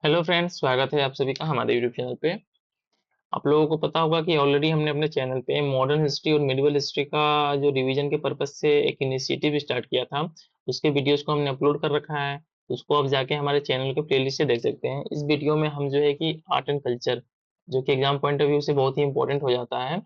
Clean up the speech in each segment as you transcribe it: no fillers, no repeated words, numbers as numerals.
Hello friends, स्वागत है आप सभी का हमारे यूट्यूब चैनल पे। आप लोगों को पता होगा कि ऑलरेडी हमने अपने चैनल पे मॉडर्न हिस्ट्री और मिडिवल हिस्ट्री का जो रिवीजन के पर्पज से एक इनिशिएटिव स्टार्ट किया था, उसके वीडियोस को हमने अपलोड कर रखा है। उसको आप जाके हमारे चैनल के प्लेलिस्ट से देख सकते हैं। इस वीडियो में हम जो है कि आर्ट एंड कल्चर, जो कि एग्जाम पॉइंट ऑफ व्यू से बहुत ही इंपॉर्टेंट हो जाता है,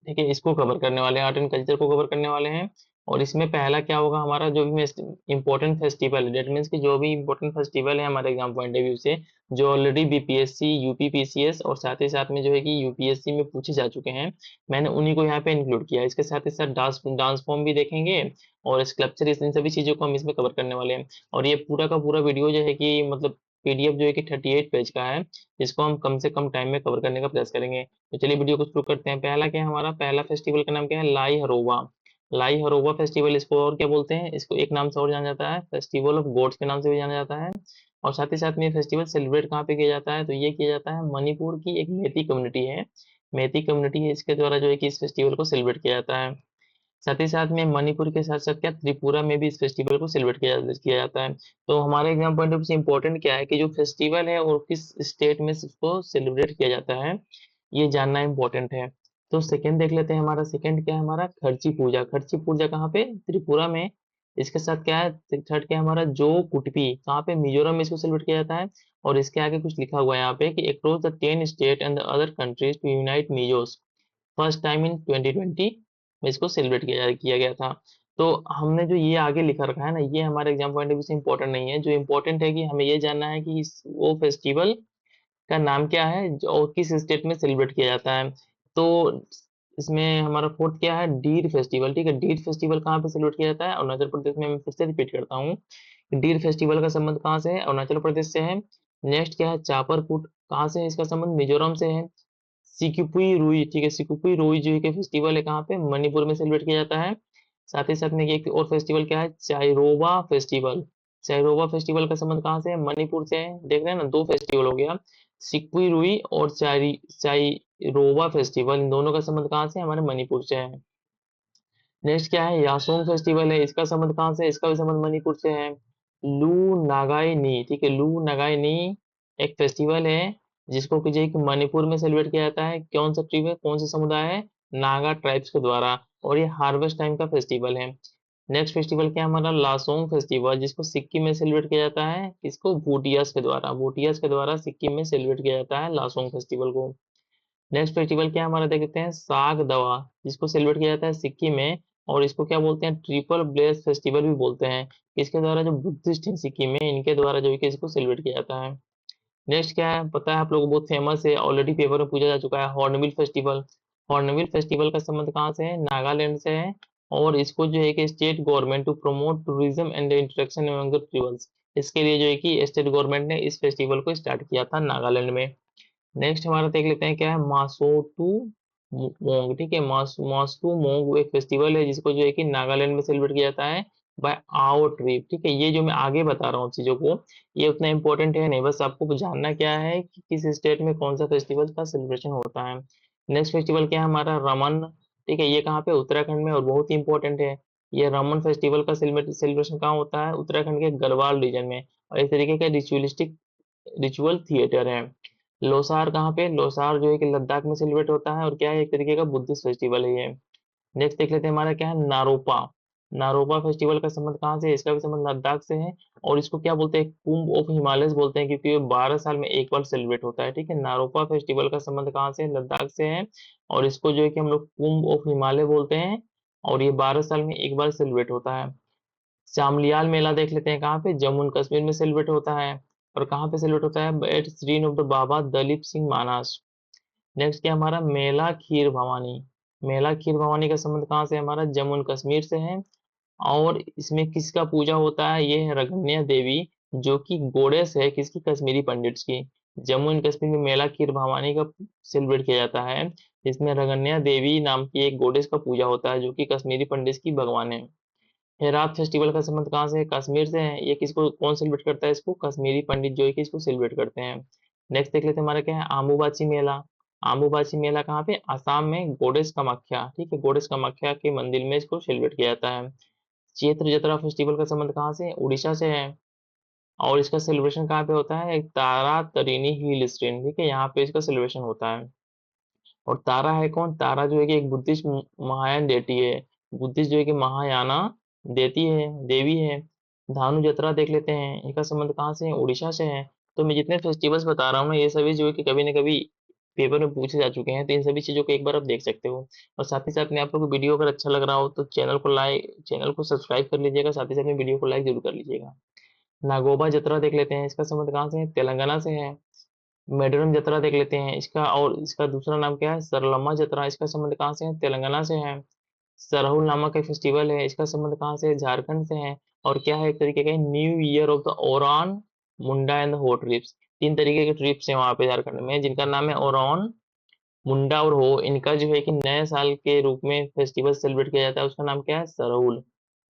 ठीक है, इसको कवर करने वाले हैं, आर्ट एंड कल्चर को कवर करने वाले हैं। और इसमें पहला क्या होगा, हमारा जो भी इंपॉर्टेंट फेस्टिवल है, डेट मीन्स कि जो भी इंपॉर्टेंट फेस्टिवल है हमारे एग्जाम पॉइंट ऑफ व्यू से, जो ऑलरेडी बीपीएससी, यूपी पीसीएस और साथ ही साथ में जो है कि यूपीएससी में पूछे जा चुके हैं, मैंने उन्हीं को यहाँ पे इंक्लूड किया है। इसके साथ ही साथ डांस डांस फॉर्म भी देखेंगे और स्कल्पचर, इन सभी चीजों को हम इसमें कवर करने वाले हैं। और ये पूरा का पूरा वीडियो जो है कि मतलब पीडीएफ जो है कि 38 पेज का है, जिसको हम कम से कम टाइम में कवर करने का प्रयास करेंगे। तो चलिए वीडियो को शुरू करते हैं। पहला क्या है, हमारा पहला फेस्टिवल का नाम क्या है, लाई हरोवा। लाई हरोवा फेस्टिवल, इसको और क्या बोलते हैं, इसको एक नाम से और जाना जाता है, फेस्टिवल ऑफ गोड्स के नाम से भी जाना जाता है। और साथ ही साथ में ये फेस्टिवल सेलिब्रेट कहाँ पे किया जाता है, तो ये किया जाता है मणिपुर की एक मेती कम्युनिटी है, मेती कम्युनिटी है, इसके द्वारा जो है कि इस फेस्टिवल को सेलिब्रेट किया जाता है। साथ ही साथ में मणिपुर के साथ साथ क्या त्रिपुरा में भी इस फेस्टिवल को सेलिब्रेट किया जाता है। तो हमारे एग्जाम पॉइंट ऑफ व्यू से इम्पोर्टेंट क्या है कि जो फेस्टिवल है और किस स्टेट में इसको सेलिब्रेट किया जाता है, ये जानना इम्पोर्टेंट है। तो सेकंड देख लेते हैं, हमारा सेकंड क्या है, हमारा खर्ची पूजा। खर्ची पूजा कहाँ पे, त्रिपुरा में। इसके साथ क्या है, थर्ड क्या है, हमारा जो कुटपी, कहाँ पे, मिजोरम में इसको सेलिब्रेट किया जाता है। और इसके आगे कुछ लिखा हुआ है यहाँ पे कि across the 10 state and the other countries to unite Mizos first time in 2020 में इसको सेलिब्रेट किया गया था। तो हमने जो ये आगे लिखा रखा है ना, ये हमारे एग्जाम पॉइंट ऑफ व्यू से इम्पोर्टेंट नहीं है। जो इम्पोर्टेंट है कि हमें ये जानना है कि वो फेस्टिवल का नाम क्या है और किस स्टेट में सेलिब्रेट किया जाता है। तो इसमें हमारा फोर्थ क्या है, डीर फेस्टिवल। ठीक है, डीर फेस्टिवल कहाँ पे सेलिब्रेट किया जाता है, अरुणाचल प्रदेश में। मैं फिर से रिपीट करता हूँ, डीर फेस्टिवल का संबंध कहाँ से है, अरुणाचल प्रदेश से है। नेक्स्ट क्या है, चापरकूट, कहाँ से है इसका संबंध, मिजोरम से है। सिकिपुई रुई, ठीक है, सिकिपुई रुई जो है कि फेस्टिवल है कहाँ पे, मणिपुर में सेलिब्रेट किया जाता है। साथ ही साथ में एक और फेस्टिवल क्या है, चाइरोवा फेस्टिवल। चाइरोवा फेस्टिवल का संबंध कहाँ से है, मणिपुर से है। देख रहे हैं ना, दो फेस्टिवल हो गया, सिकिपुई रुई और चाइरोवा फेस्टिवल, इन दोनों का संबंध कहाँ से है, हमारे मणिपुर से है। नेक्स्ट क्या है, यासोंग फेस्टिवल है, इसका संबंध कहाँ से है, इसका भी संबंध मणिपुर से है। लू नागाई नी, ठीक है, लू नागाई नी एक फेस्टिवल है, जिसको कि जो है कि मणिपुर में सेलिब्रेट किया जाता है। कौन सा ट्रिब है, कौन सा समुदाय है, नागा ट्राइब्स के द्वारा। और ये हार्वेस्ट टाइम का फेस्टिवल है। नेक्स्ट फेस्टिवल क्या है, हमारा लासोंग फेस्टिवल, जिसको सिक्किम में सेलिब्रेट किया जाता है, किसको, भूटियास के द्वारा। भूटियास के द्वारा सिक्किम में सेलिब्रेट किया जाता है लासोंग फेस्टिवल को। नेक्स्ट फेस्टिवल क्या है हमारा, देखते हैं, साग दवा, जिसको सेलिब्रेट किया जाता है सिक्किम में। और इसको क्या बोलते हैं, ट्रिपल ब्लेस फेस्टिवल भी बोलते हैं। इसके द्वारा जो बुद्धिस्ट हैं सिक्किम में, इनके द्वारा जो है कि इसको सेलिब्रेट किया जाता है। नेक्स्ट क्या है, पता है आप लोगों को, बहुत फेमस है, ऑलरेडी पेपर में पूछा जा चुका है, हॉर्नबिल फेस्टिवल। हॉर्नबिल फेस्टिवल का संबंध कहाँ से है, नागालैंड से है। और इसको जो है कि state government to promote tourism and interaction among the tribals, इसके लिए जो है कि स्टेट गवर्नमेंट ने इस फेस्टिवल को स्टार्ट किया था नागालैंड में। नेक्स्ट हमारा देख लेते हैं क्या है, मासोटू मोंग, ठीक है, मासटू मोंग वो एक फेस्टिवल है, जिसको जो है कि नागालैंड में सेलिब्रेट किया जाता है बाय आओ ट्रिब। ठीक है, ये जो मैं आगे बता रहा हूँ चीजों को, ये उतना इंपॉर्टेंट है नहीं, बस आपको जानना क्या है कि किस स्टेट में कौन सा फेस्टिवल का सेलिब्रेशन होता है। नेक्स्ट फेस्टिवल क्या है हमारा, रमन। ठीक है, ये कहाँ पे, उत्तराखंड में, और बहुत ही इंपॉर्टेंट है। ये रमन फेस्टिवल का सेलिब्रेशन कहाँ होता है, उत्तराखंड के गढ़वाल रीजन में। और एक तरीके का रिचुअलिस्टिक रिचुअल थिएटर है। लोसार कहाँ पे, लोसार जो है कि लद्दाख में सेलिब्रेट होता है, और क्या है, एक तरीके का बुद्धिस्ट फेस्टिवल है ये। नेक्स्ट देख लेते हैं, हमारा क्या है, नारोपा। नारोपा फेस्टिवल का संबंध कहाँ से है, इसका भी संबंध लद्दाख से है। और इसको क्या बोलते हैं, कुंभ ऑफ हिमालयस बोलते हैं, क्योंकि ये 12 साल में एक बार सेलिब्रेट होता है। ठीक है, नारोपा फेस्टिवल का संबंध कहाँ से है, लद्दाख से है। और इसको जो है कि हम लोग कुंभ ऑफ हिमालय बोलते हैं। और ये 12 साल में एक बार सेलिब्रेट होता है। चामलियाल मेला देख लेते हैं, कहाँ पे, जम्मू एंड कश्मीर में सेलिब्रेट होता है। और कहाँ पे सेलिब्रेट होता है, एट श्रीनगर बाबा दलीप सिंह मानस। नेक्स्ट क्या हमारा, मेला खीर भवानी। मेला खीर भवानी का संबंध कहाँ से है, हमारा जम्मू एंड कश्मीर से है। और इसमें किसका पूजा होता है, ये है रगन्या देवी, जो कि गोडेस है किसकी, कश्मीरी पंडित्स की। जम्मू एंड कश्मीर में मेला खीर भवानी का सेलिब्रेट किया जाता है, जिसमें रगन्या देवी नाम की एक गोडेस का पूजा होता है, जो कि कश्मीरी पंडित्स की भगवान है। हेरात फेस्टिवल का संबंध कहाँ से है, कश्मीर से है। ये किसको, कौन सेलिब्रेट करता है इसको, कश्मीरी पंडित जो है कि इसको सेलिब्रेट करते हैं। नेक्स्ट देख लेते हैं, हमारा क्या है, आम्बुबाची मेला। आम्बुबाची मेला कहाँ पे, आसाम में, गोडेस कामाख्या, ठीक है, गोडेस कामाख्या के मंदिर में इसको सेलिब्रेट किया जाता है। चैत्र जतरा फेस्टिवल का संबंध कहाँ से है, उड़ीसा से है। और इसका सेलिब्रेशन कहाँ पे होता है, एक तारा तरीनी हिल स्टेशन, ठीक है, यहाँ पे इसका सेलिब्रेशन होता है। और तारा है कौन, तारा जो है कि एक बुद्धिस्ट महायान देती है, बुद्धिस्ट जो है कि महायाना देती है, देवी है। धानु जतरा देख लेते हैं, इसका संबंध कहाँ से है, उड़ीसा से है। तो मैं जितने फेस्टिवल्स बता रहा हूँ ना, ये सभी जो है कि कभी न कभी पेपर में पूछे जा चुके हैं, तो इन सभी चीजों को एक बार आप देख सकते हो। और साथ ही साथ में आप लोग को वीडियो अगर अच्छा लग रहा हो तो चैनल को सब्सक्राइब कर लीजिएगा, साथ ही साथ में वीडियो को लाइक जरूर कर लीजिएगा। नागोबा जतरा देख लेते हैं, इसका संबंध कहाँ से है, तेलंगाना से है। मेडरम जतरा देख लेते हैं इसका, और इसका दूसरा नाम क्या है, सरलम्मा जतरा, इसका संबंध कहाँ से है, तेलंगाना से है। सरहुल नामक एक फेस्टिवल है, इसका संबंध कहाँ से है, झारखंड से है। और क्या है, एक तरीके का new year of the Ouran, Munda and the हो ट्रिप्स, तीन तरीके के ट्रिप्स हैं वहां पे झारखंड में, जिनका नाम है ओरान, मुंडा और हो। इनका जो है कि नए साल के रूप में फेस्टिवल सेलिब्रेट किया जाता है, उसका नाम क्या है, सरहुल।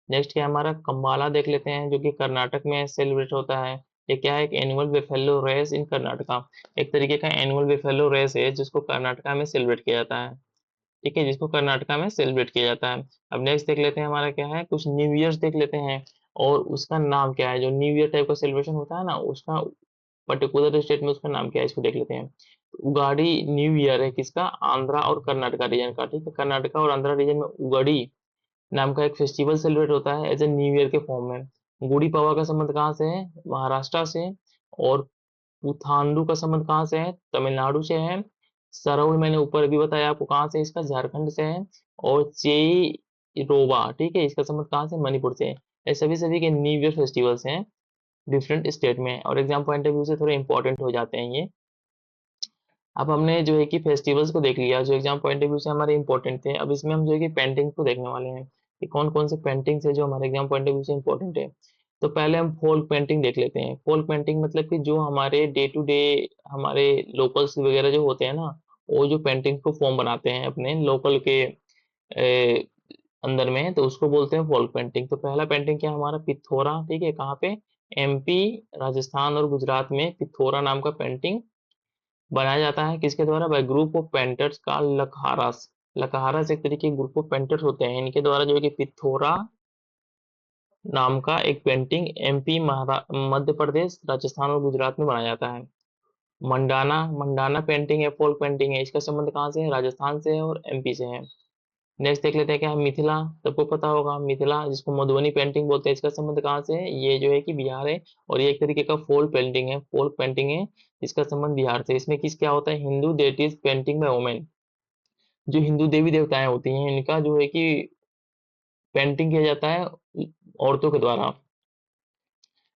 नेक्स्ट क्या है हमारा, कम्बाला देख लेते हैं, जो कि कर्नाटक में सेलिब्रेट होता है। ये क्या है, एक annual buffalo race in Karnataka, एक तरीके का एनुअल बेफेलो रेस है जिसको कर्नाटका में सेलिब्रेट किया जाता है, ठीक है, जिसको कर्नाटका में सेलिब्रेट किया जाता है। अब नेक्स्ट देख लेते हैं हमारा क्या है, कुछ न्यू ईयर्स देख लेते हैं, और उसका नाम क्या है, जो न्यू ईयर टाइप का सेलिब्रेशन होता है ना, उसका पर्टिकुलर स्टेट में उसका नाम क्या है, इसको देख लेते हैं। उगाड़ी न्यू ईयर है किसका, आंध्रा और कर्नाटका रीजन का, ठीक है, कर्नाटका और आंध्रा रीजन में उगाड़ी नाम का एक फेस्टिवल सेलिब्रेट होता है एज ए न्यू ईयर के फॉर्म में। गुड़ी पड़वा का संबंध कहाँ से है, महाराष्ट्र से। और पुथांडु का संबंध कहाँ से है, तमिलनाडु से है। सरहुल मैंने ऊपर भी बताया आपको कहाँ से है, इसका झारखंड से है। और चेई रोबा, ठीक है, इसका संबंध कहाँ से, मणिपुर से है। ये सभी सभी के न्यू ईयर फेस्टिवल्स हैं डिफरेंट स्टेट में, और एग्जाम पॉइंट ऑफ व्यू से थोड़े इंपॉर्टेंट हो जाते हैं ये। अब हमने जो है कि फेस्टिवल्स को देख लिया जो एग्जाम पॉइंट ऑफ व्यू से हमारे इंपॉर्टेंट थे, अब इसमें हम जो है कि पेंटिंग को देखने वाले हैं कि कौन कौन से पेंटिंग्स है जो हमारे एग्जाम पॉइंट ऑफ व्यू से इंपॉर्टेंट है। तो पहले हम फोल्क पेंटिंग देख लेते हैं। फोल्क पेंटिंग मतलब कि जो हमारे डे टू डे हमारे लोकल्स वगैरह जो होते हैं ना, वो जो पेंटिंग को फॉर्म बनाते हैं अपने लोकल के ए, अंदर में, तो उसको बोलते हैं फोल्क पेंटिंग। तो पहला पेंटिंग क्या है हमारा, पिथोरा, ठीक है, कहाँ पे, एमपी, राजस्थान और गुजरात में पिथोरा नाम का पेंटिंग बनाया जाता है, किसके द्वारा, बाय ग्रुप ऑफ पेंटर्स का लकहारास। लकहारास एक तरीके के ग्रुप ऑफ पेंटर्स होते हैं, इनके द्वारा जो है कि पिथोरा नाम का एक पेंटिंग एमपी, मध्य प्रदेश, राजस्थान और गुजरात में बनाया जाता है। मंडाना, मंडाना पेंटिंग है, फोल्क पेंटिंग है, इसका संबंध कहाँ से है, राजस्थान से है और एमपी से है। नेक्स्ट देख लेते हैं क्या है, मिथिला, सबको पता होगा मिथिला जिसको मधुबनी पेंटिंग बोलते हैं, इसका संबंध कहाँ से है, ये जो है कि बिहार है। और ये एक तरीके का फोल्क पेंटिंग है, फोल्क पेंटिंग है, इसका संबंध बिहार से। इसमें किस क्या होता है, Hindu deities painting by women, जो हिंदू देवी देवताएं होती हैं इनका जो है कि पेंटिंग किया जाता है औरतों के द्वारा।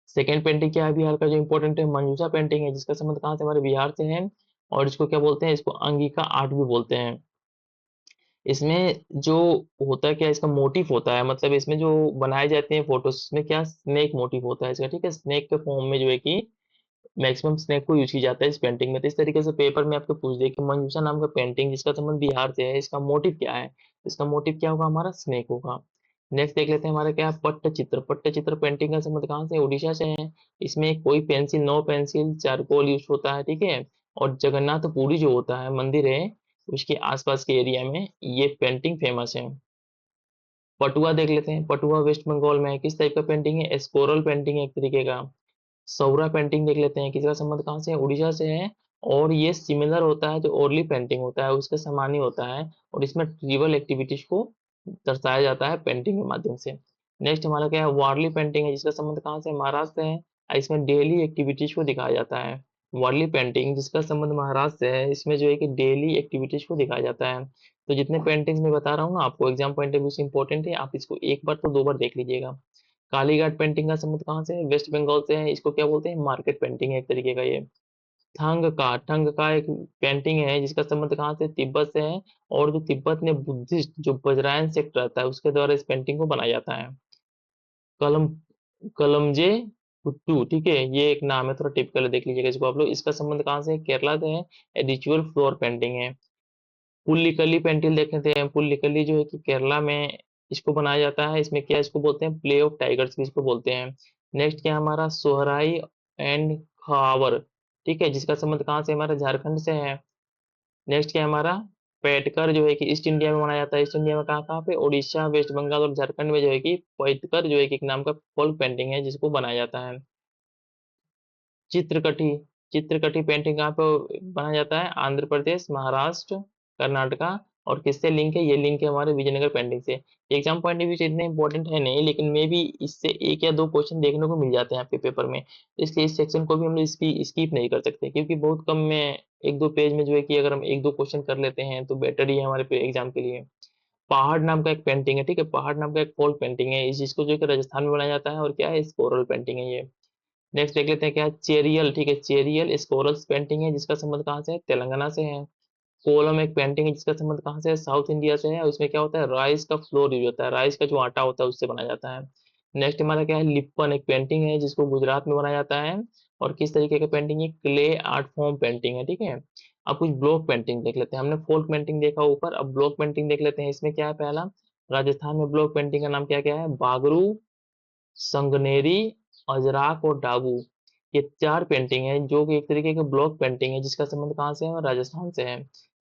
सेकेंड पेंटिंग क्या है बिहार का जो इंपॉर्टेंट है, मंजूषा पेंटिंग है, जिसका संबंध कहाँ से, हमारे बिहार से है। और इसको क्या बोलते हैं, इसको अंगिका आर्ट भी बोलते हैं। इसमें जो होता है क्या, इसका मोटिव होता है, मतलब इसमें जो बनाए जाते हैं फोटोज, इसमें क्या स्नेक मोटिव होता है इसका, ठीक है, स्नेक के फॉर्म में जो है कि मैक्सिमम स्नेक को यूज किया जाता है इस पेंटिंग में। तो इस तरीके से पेपर में आपको पूछ दे कि मंजूषा नाम का पेंटिंग जिसका संबंध बिहार से है, इसका मोटिव क्या है, इसका मोटिव क्या होगा, हमारा स्नेक होगा। नेक्स्ट देख लेते हैं हमारा क्या है, पट्टचित्र। पट्टचित्र पेंटिंग का संबंध कहाँ से है, उड़ीसा से है। इसमें कोई pencil, no pencil, charcoal use होता है, ठीक है। और जगन्नाथपुरी जो होता है मंदिर है, उसके आसपास के एरिया में ये पेंटिंग फेमस है। पटुआ देख लेते हैं, पटुआ वेस्ट बंगाल में है, किस टाइप का पेंटिंग है, स्कोरल पेंटिंग है एक तरीके का। सौरा पेंटिंग देख लेते हैं, किसका संबंध कहाँ से है, उड़ीसा से है। और ये सिमिलर होता है जो ओरली पेंटिंग होता है उसके समान ही होता है, और इसमें ट्रिबल एक्टिविटीज को दर्शाया जाता है पेंटिंग के माध्यम से। नेक्स्ट हमारा क्या है, वारली पेंटिंग है, जिसका संबंध कहाँ से है, महाराष्ट्र से है। और इसमें डेली एक्टिविटीज को दिखाया जाता है। वारली पेंटिंग जिसका संबंध महाराष्ट्र से है, इसमें जो है कि डेली एक्टिविटीज को दिखाया जाता है। तो जितने पेंटिंग्स मैं बता रहा हूँ ना आपको एग्जाम पॉइंट ऑफ व्यू से इंपॉर्टेंट है, आप इसको एक बार तो दो बार देख लीजिएगा। कालीघाट पेंटिंग का संबंध कहाँ से है, वेस्ट बंगाल से है, इसको क्या बोलते हैं, मार्केट पेंटिंग है एक तरीके का ये। ठंग का एक पेंटिंग है जिसका संबंध कहाँ से, तिब्बत से है। और जो तिब्बत में बुद्धिस्ट जो वज्रायन सेक्ट रहता है उसके द्वारा इस पेंटिंग को बनाया जाता है। कलम कलमजे पुट्टू, ठीक है, ये एक नाम है, थोड़ा टिपिकल देख लीजिएगा इसको आप लोग। इसका संबंध कहाँ से है, केरला से है। रिचुअल फ्लोर पेंटिंग है। पुल्लिकली पेंटिंग देखते हैं, पुल्लिकली जो है कि केरला में इसको बनाया जाता है। इसमें क्या इसको बोलते हैं, प्ले ऑफ टाइगर्स भी इसको बोलते हैं। नेक्स्ट क्या है हमारा, सोहराई एंड खावर, ठीक है, जिसका संबंध कहाँ से है, हमारा झारखंड से है। नेक्स्ट क्या है हमारा, पेटकर जो है कि ईस्ट इंडिया में मनाया जाता है। ईस्ट इंडिया में कहाँ कहाँ पे, उड़ीसा, वेस्ट बंगाल और झारखंड में जो है कि पैटकर जो है कि एक नाम का फोल्क पेंटिंग है जिसको बनाया जाता है। चित्रकटी, चित्रकटी पेंटिंग कहाँ पे बनाया जाता है? आंध्र प्रदेश, महाराष्ट्र, कर्नाटका। और किससे लिंक है? ये लिंक है हमारे विजयनगर पेंटिंग से। एग्जाम पॉइंट ऑफ व्यू से इतने इंपॉर्टेंट है नहीं, लेकिन मे भी इससे एक या दो क्वेश्चन देखने को मिल जाते हैं आपके पेपर में। इसलिए इस सेक्शन को भी हम लोग स्किप नहीं कर सकते, क्योंकि बहुत कम में एक दो पेज में जो है कि अगर हम एक दो क्वेश्चन कर लेते हैं तो बेटर ही है हमारे एग्जाम के लिए। पहाड़ नाम का एक पेंटिंग है, ठीक है, पहाड़ नाम का एक फोल्क पेंटिंग है, इस चीज को जो है कि राजस्थान में बनाया जाता है, और क्या है? स्कोरल पेंटिंग है ये। नेक्स्ट देख लेते हैं क्या है? चेरियल, ठीक है, चेरियल स्कोरल्स पेंटिंग है, जिसका संबंध कहाँ से है? तेलंगाना से है। कोलम एक पेंटिंग है जिसका संबंध कहाँ से है? साउथ इंडिया से है, और इसमें क्या होता है? राइस का फ्लोर यूज होता है, राइस का जो आटा होता है उससे बनाया जाता है। नेक्स्ट हमारा क्या है? लिप्पन एक पेंटिंग है जिसको गुजरात में बनाया जाता है, और किस तरीके का पेंटिंग है? क्ले आर्ट फॉर्म पेंटिंग है, ठीक है। अब कुछ ब्लॉक पेंटिंग देख लेते हैं, हमने फोल्क पेंटिंग देखा ऊपर, अब ब्लॉक पेंटिंग देख लेते हैं। इसमें क्या है? पहला, राजस्थान में ब्लॉक पेंटिंग का नाम क्या क्या है? बागरू, संगनेरी, अजराक और डाबू। ये चार पेंटिंग है जो कि एक तरीके के ब्लॉक पेंटिंग है, जिसका संबंध कहाँ से है? राजस्थान से है।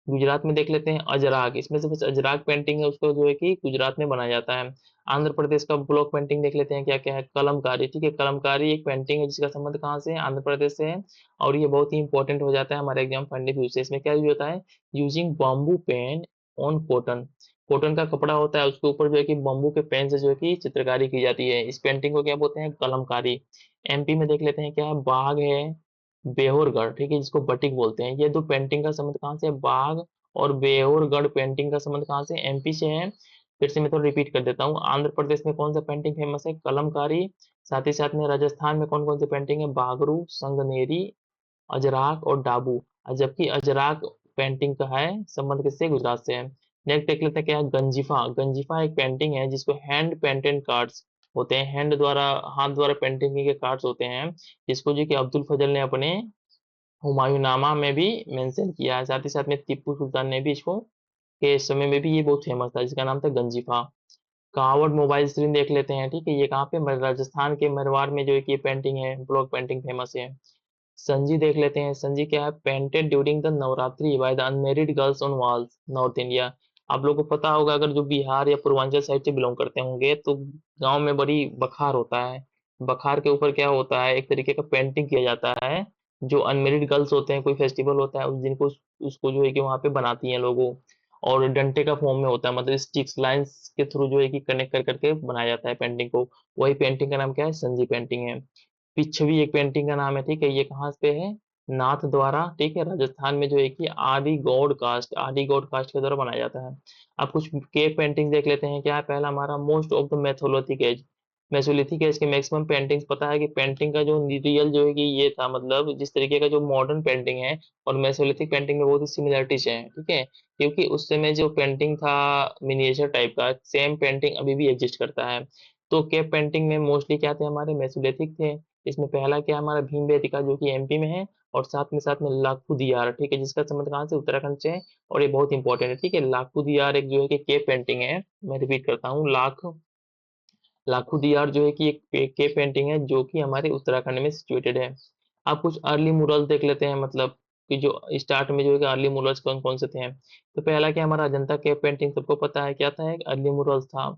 गुजरात में देख लेते हैं अजराक, इसमें से बस अजराक पेंटिंग है, उसको जो है कि गुजरात में बनाया जाता है। आंध्र प्रदेश का ब्लॉक पेंटिंग देख लेते हैं क्या क्या है? कलमकारी, ठीक है, कलमकारी एक पेंटिंग है जिसका संबंध कहाँ से है? आंध्र प्रदेश से है। और ये बहुत ही इंपॉर्टेंट हो जाता है हमारे एग्जाम पॉइंट ऑफ व्यू से। इसमें क्या यूज होता है? Using bamboo pain on cotton. Cotton का कपड़ा होता है, उसके ऊपर जो है कि बम्बू के पेन से जो है कि चित्रकारी की जाती है। इस पेंटिंग को क्या बोलते हैं? कलमकारी। एमपी में देख लेते हैं क्या है? बाघ है, बेहोरगढ़, ठीक है, जिसको बटिक बोलते हैं। ये दो पेंटिंग का संबंध कहाँ से है? बाघ और बेहोरगढ़ पेंटिंग का संबंध कहाँ से? एमपी से है। फिर से मैं तो रिपीट कर देता हूँ, आंध्र प्रदेश में कौन सा पेंटिंग फेमस है? कलमकारी। साथ ही साथ में राजस्थान में कौन कौन सी पेंटिंग है? बागरू, संगनेरी, अजराक और डाबू। और जबकि अजराक पेंटिंग का है संबंध किससे? गुजरात से है। नेक्स्ट देख लेते हैं क्या है? गंजीफा। गंजीफा एक पेंटिंग है जिसको हैंड पेंटेड कार्ड्स होते हैं, हैंड द्वारा, हाथ द्वारा पेंटिंग के कार्ड्स होते हैं, जिसको जो कि अब्दुल फजल ने अपने हुमायूंनामा में भी मेंशन किया है। साथ ही साथ में टीपू सुल्तान ने भी इसको के समय में भी ये बहुत फेमस था, जिसका नाम था गंजीफा। कावड़ मोबाइल स्क्रीन देख लेते हैं, ठीक है, ये कहाँ पे? राजस्थान के मरवाड़ में जो है कि ये पेंटिंग है, ब्लॉक पेंटिंग फेमस है। संजी देख लेते हैं, संजी क्या है? Painted during the Navratri by the unmarried girls on walls, north India. आप लोगों को पता होगा, अगर जो बिहार या पूर्वांचल साइड से बिलोंग करते होंगे तो गांव में बड़ी बखार होता है। बखार के ऊपर क्या होता है? एक तरीके का पेंटिंग किया जाता है। जो अनमेरिड गर्ल्स होते हैं, कोई फेस्टिवल होता है उस दिन को, उसको जो है कि वहां पे बनाती हैं लोगों। और डंटे का फॉर्म में होता है, मतलब स्टिक्स लाइंस के थ्रू जो है कि कनेक्ट कर करके बनाया जाता है पेंटिंग को। वही पेंटिंग का नाम क्या है? संजी पेंटिंग है। पिछवी एक पेंटिंग का नाम है, ठीक है, ये कहाँ पे है? नाथ द्वारा, ठीक है, राजस्थान में जो है कि आदि गौड कास्ट के द्वारा बनाया जाता है। अब कुछ केव पेंटिंग देख लेते हैं। क्या है? पहला हमारा, most of the mesolithic age. Mesolithic age के मैक्सिमम पेंटिंग्स, पता है कि पेंटिंग का जो रियल जो है कि ये था, मतलब जिस तरीके का जो मॉडर्न पेंटिंग है और मेसोलिथिक पेंटिंग में बहुत ही सिमिलरिटीज है, ठीक है, क्योंकि उस समय जो पेंटिंग था मिनिएचर टाइप का, सेम पेंटिंग अभी भी एग्जिस्ट करता है। तो केव पेंटिंग में मोस्टली क्या थे? हमारे मेसोलिथिक थे। इसमें पहला क्या है? हमारा भीमबेटका, जो कि एमपी में है। और साथ में लाखू दियार, ठीक है, जिसका संबंध कहाँ से? उत्तराखंड से है। और ये बहुत इंपॉर्टेंट है, ठीक है, लाखू दियार एक जो है कि केव पेंटिंग है। मैं रिपीट करता हूँ, लाखू दियार जो है कि एक केव पेंटिंग है जो कि हमारे उत्तराखंड में सिचुएटेड है। अब कुछ अर्ली मुरल्स देख लेते हैं, मतलब कि जो स्टार्ट में जो है कि अर्ली मुरल्स कौन कौन से थे। तो पहला क्या? हमारा अजंता केव पेंटिंग, सबको पता है क्या था? एक अर्ली मुरल्स था।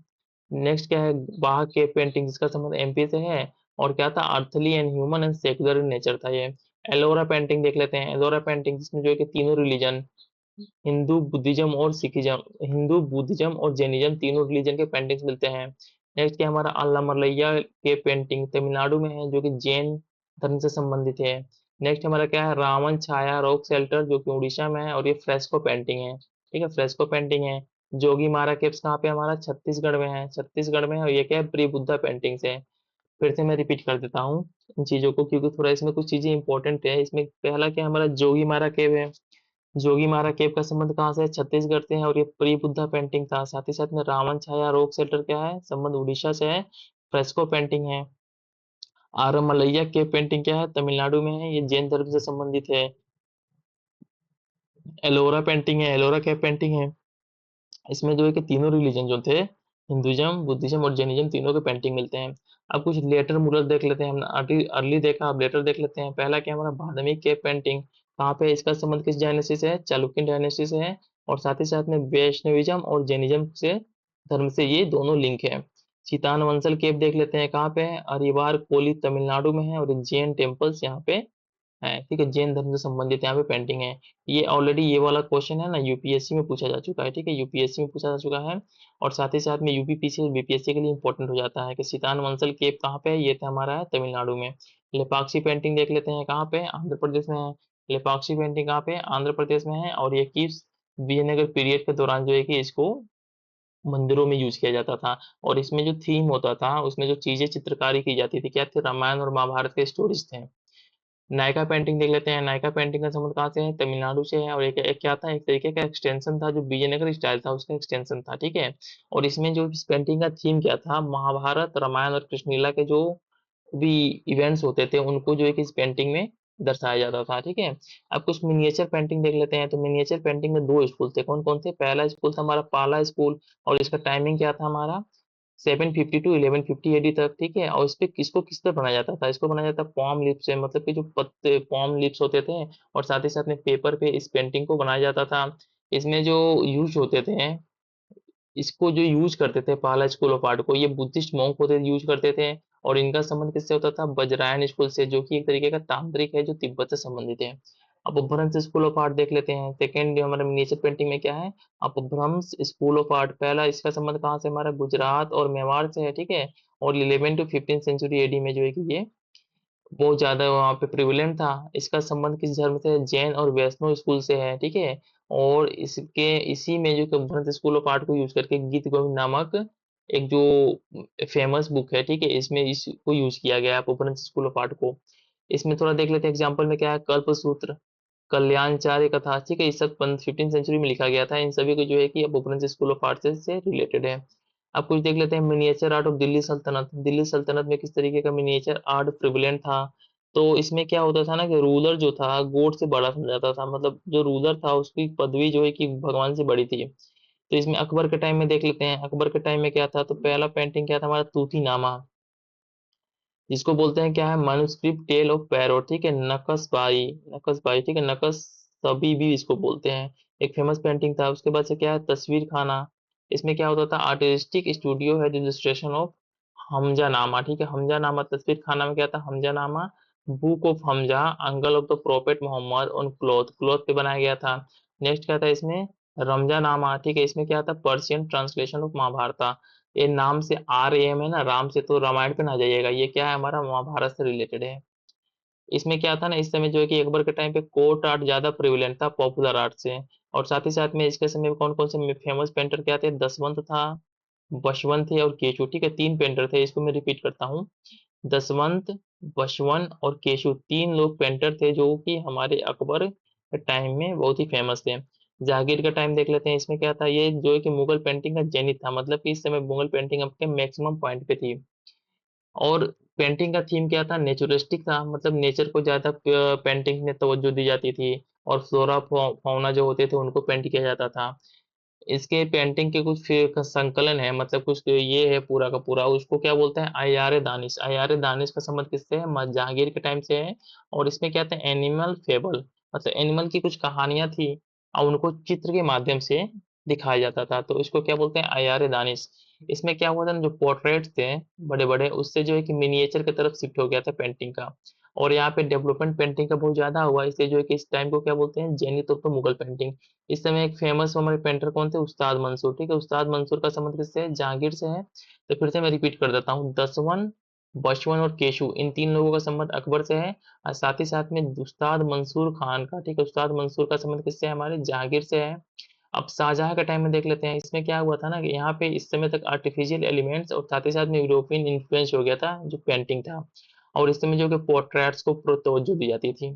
नेक्स्ट क्या है? बाघ केव पेंटिंग, जिसका संबंध एमपी से है। और क्या था? Earthly and human and secular in nature था ये। एलोरा पेंटिंग देख लेते हैं। एलोरा पेंटिंग जिसमें जो है कि तीनों रिलीजन, हिंदू बुद्धिज्म और जैनिज्म, तीनों रिलीजन के पेंटिंग्स मिलते हैं। नेक्स्ट क्या? हमारा अल्लामरलैया के पेंटिंग तमिलनाडु में है, जो कि जैन धर्म से संबंधित है। नेक्स्ट हमारा क्या है? रावण छाया रॉक शेल्टर, जो कि उड़ीसा में है, और ये फ्रेस्को पेंटिंग है, ठीक है, फ्रेस्को पेंटिंग है। जोगी मारा केव्स कहाँ पे? हमारा छत्तीसगढ़ में है, छत्तीसगढ़ में है, और ये क्या है? प्री बुद्धा पेंटिंग्स है। फिर से मैं रिपीट कर देता हूँ इन चीजों को, क्योंकि थोड़ा इसमें कुछ चीजें इंपॉर्टेंट है। इसमें पहला क्या? हमारा जोगी मारा केव है। जोगीमारा केव का संबंध कहाँ से है? छत्तीसगढ़ से है, और ये प्री बुद्धा पेंटिंग था। साथ ही साथ में रावण छाया रॉक शेल्टर क्या है? संबंध उड़ीसा से है, फ्रेस्को पेंटिंग है। आरमलैया केव पेंटिंग क्या है? तमिलनाडु में है, ये जैन धर्म से संबंधित है। एलोरा पेंटिंग है, एलोरा केव पेंटिंग है, इसमें जो है कि तीनों रिलीजन जो थे, हिंदुइज्म, बुद्धिज्म और जैनिज्म, तीनों के पेंटिंग मिलते हैं। अब कुछ लेटर मुरल देख लेते हैं। हमने अर्ली अर्ली देखा, अब लेटर देख लेते हैं। पहला क्या? हमारा बादामी केव पेंटिंग, कहाँ पे है? इसका संबंध किस डायनेस्टी से है? चालुक्य डायनेस्टी से है। और साथ ही साथ में वैष्णविज्म और जैनिज्म से, धर्म से ये दोनों लिंक है। चितान वंशल केव देख लेते हैं, कहाँ पे है? अरिवार कोली तमिलनाडु में है, और जैन टेम्पल्स यहाँ पे है, ठीक है, जैन धर्म से संबंधित यहाँ पे पेंटिंग है। ये ऑलरेडी ये वाला क्वेश्चन है ना यूपीएससी में पूछा जा चुका है, ठीक है, यूपीएससी में पूछा जा चुका है। और साथ ही साथ में यूपीपीसी और बीपीएससी के लिए इंपॉर्टेंट हो जाता है कि सितान वंसल केव कहाँ पे है, ये था हमारा है तमिलनाडु में। लेपाक्षी पेंटिंग देख लेते हैं कहाँ पे, आंध्र प्रदेश में है। लेपाक्षी पेंटिंग कहाँ पे है, आंध्र प्रदेश में है। और ये किस विजयनगर पीरियड के दौरान जो है कि इसको मंदिरों में यूज किया जाता था। और इसमें जो थीम होता था, उसमें जो चीजें चित्रकारी की जाती थी, क्या थे, रामायण और महाभारत के स्टोरीज थे। नायका पेंटिंग देख लेते हैं। नायका पेंटिंग का संबंध कहाँ से है, तमिलनाडु से है। और एक क्या था, एक तरीके का एक्सटेंशन था, जो विजयनगर स्टाइल था उसका एक्सटेंशन था, ठीक है। और इसमें जो इस पेंटिंग का थीम क्या था, महाभारत रामायण और कृष्णलीला के जो भी इवेंट्स होते थे उनको जो है कि इस पेंटिंग में दर्शाया जाता था, ठीक है। अब कुछ मिनिएचर पेंटिंग देख लेते हैं। तो मिनिएचर पेंटिंग में दो स्कूल थे, कौन कौन थे, पहला स्कूल था हमारा पाला स्कूल। और इसका टाइमिंग क्या था हमारा, 750 टू 1150 एडी तक, ठीक है। और इस पे किसको किस पे बनाया जाता था, इसको बनाया जाता पॉम लिप से, मतलब कि जो पत्ते पॉम लिप्स होते थे। और साथ ही साथ में पेपर पे इस पेंटिंग को बनाया जाता था। इसमें जो यूज होते थे, इसको जो यूज करते थे पहला स्कूल ऑफ आर्ट को, ये बुद्धिस्ट मॉन्क होते यूज करते थे। और इनका संबंध किससे होता था, वज्रायन स्कूल से, जो कि एक तरीके का तांत्रिक है जो तिब्बत से संबंधित है। अब अपभ्रंश स्कूल ऑफ आर्ट देख लेते हैं। सेकेंड हमारा मिनिएचर पेंटिंग में क्या है, अपभ्रंश स्कूल ऑफ आर्ट। पहला इसका संबंध कहाँ से, हमारा गुजरात और मेवाड़ से है, ठीक है। और 11 टू 15 सेंचुरी एडी में जो है कि ये बहुत ज्यादा वहाँ पे प्रिविलेंट था। इसका संबंध किस धर्म से है, जैन और वैष्णव स्कूल से है, ठीक है। और इसके इसी में जो कंफरेंस स्कूल ऑफ आर्ट को यूज करके गीत गोविंद नामक एक जो फेमस बुक है, ठीक है, इसमें इसको यूज किया गया है कंफरेंस स्कूल ऑफ आर्ट को। इसमें थोड़ा देख लेते हैं एग्जाम्पल में क्या है, कल्पसूत्र, कल्याणचार्य कथा, ठीक है, इस सब 15 सेंचुरी में लिखा गया था। इन सभी को जो है कि अपभ्रंश स्कूल ऑफ आर्ट से रिलेटेड है। अब कुछ देख लेते हैं मिनिएचर आर्ट ऑफ दिल्ली सल्तनत। दिल्ली सल्तनत में किस तरीके का मिनिएचर आर्ट प्रिविलेंट था। तो इसमें क्या होता था ना कि रूलर जो था गॉड से बड़ा समझाता था, मतलब जो रूलर था उसकी पदवी जो है कि भगवान से बड़ी थी। तो इसमें अकबर के टाइम में देख लेते हैं, अकबर के टाइम में क्या था, तो पहला पेंटिंग क्या था हमारा, तूतीनामा, जिसको बोलते हैं क्या है, मनुस्क्रिप्ट टेल ऑफ पैरो, ठीक है, नकसबाई, नकसबाई, ठीक है, नकस सभी भी इसको बोलते हैं। एक फेमस पेंटिंग था। उसके बाद से क्या है, तस्वीर खाना। इसमें क्या होता था, आर्टिस्टिक स्टूडियो है इलस्ट्रेशन ऑफ हमजा नामा, ठीक है, हमजा नामा। तस्वीर खाना में क्या था, Hamza Nama, book of Hamza, angel of the prophet Muhammad on cloth, cloth पे बनाया गया था। नेक्स्ट क्या था इसमें, रमजा नामा, ठीक है, इसमें क्या था, पर्शियन ट्रांसलेशन ऑफ महाभारता। ये नाम से आर एम है ना, राम से, तो रामायण पे ना जाइएगा, ये क्या है हमारा महाभारत से रिलेटेड है। इसमें क्या था ना, इस समय जो है कि अकबर के टाइम पे कोर्ट आर्ट ज्यादा प्रिविलेंट था पॉपुलर आर्ट से। और साथ ही साथ में इसके समय में कौन कौन से फेमस पेंटर क्या थे, दसवंत था, बशवंत थे और केशव, ठीक है, तीन पेंटर थे। इसको मैं रिपीट करता हूँ, दसवंत, बशवन और केशव, तीन लोग पेंटर थे जो कि हमारे अकबर के टाइम में बहुत ही फेमस थे। जहांगीर का टाइम देख लेते हैं। इसमें क्या था, ये जो है कि मुगल पेंटिंग का जेनिथ था, मतलब कि इस समय मुगल पेंटिंग अपने मैक्सिमम पॉइंट पे थी। और पेंटिंग का थीम क्या था, नेचुरिस्टिक था, मतलब नेचर को ज्यादा पेंटिंग में तवज्जो दी जाती थी। और फ्लोरा फाउना जो होते थे उनको पेंट किया जाता था। इसके पेंटिंग के कुछ फिर संकलन है, मतलब कुछ ये है पूरा का पूरा, उसको क्या बोलते हैं, अयार दानिश। अयार दानिश का संबंध किससे है, जहांगीर के टाइम से है। और इसमें क्या था, एनिमल फेबल, मतलब एनिमल की कुछ कहानियां थी और उनको चित्र के माध्यम से दिखाया जाता था, तो इसको क्या बोलते हैं, अयार दानिश। इसमें क्या हुआ था ना, जो पोर्ट्रेट्स थे बड़े बड़े, उससे जो है कि मिनिएचर की तरफ शिफ्ट हो गया था पेंटिंग का। और यहाँ पे डेवलपमेंट पेंटिंग का बहुत ज्यादा हुआ, इसलिए जो है कि इस टाइम को क्या बोलते हैं, zenith of the Mughal painting. इस समय एक फेमस हमारे पेंटर कौन थे, उस्ताद मंसूर, ठीक है, उस्ताद मंसूर का संबंध किससे है, जहांगीर से है। तो फिर से मैं रिपीट कर देता हूँ, दसवन, बचवन और केशु, इन तीन लोगों का संबंध अकबर से है। और साथ ही साथ में उस्ताद मंसूर खान का, ठीक है, उस्ताद मंसूर का संबंध किससे है, हमारे जहांगीर से है। अब शाहजहां का टाइम में देख लेते हैं। इसमें क्या हुआ था ना कि यहाँ पे इस समय तक आर्टिफिशियल एलिमेंट्स और साथ ही साथ में यूरोपियन इन्फ्लुएंस हो गया था जो पेंटिंग था। और इस समय जो कि पोर्ट्रेट्स को तवज्जो दी जाती थी।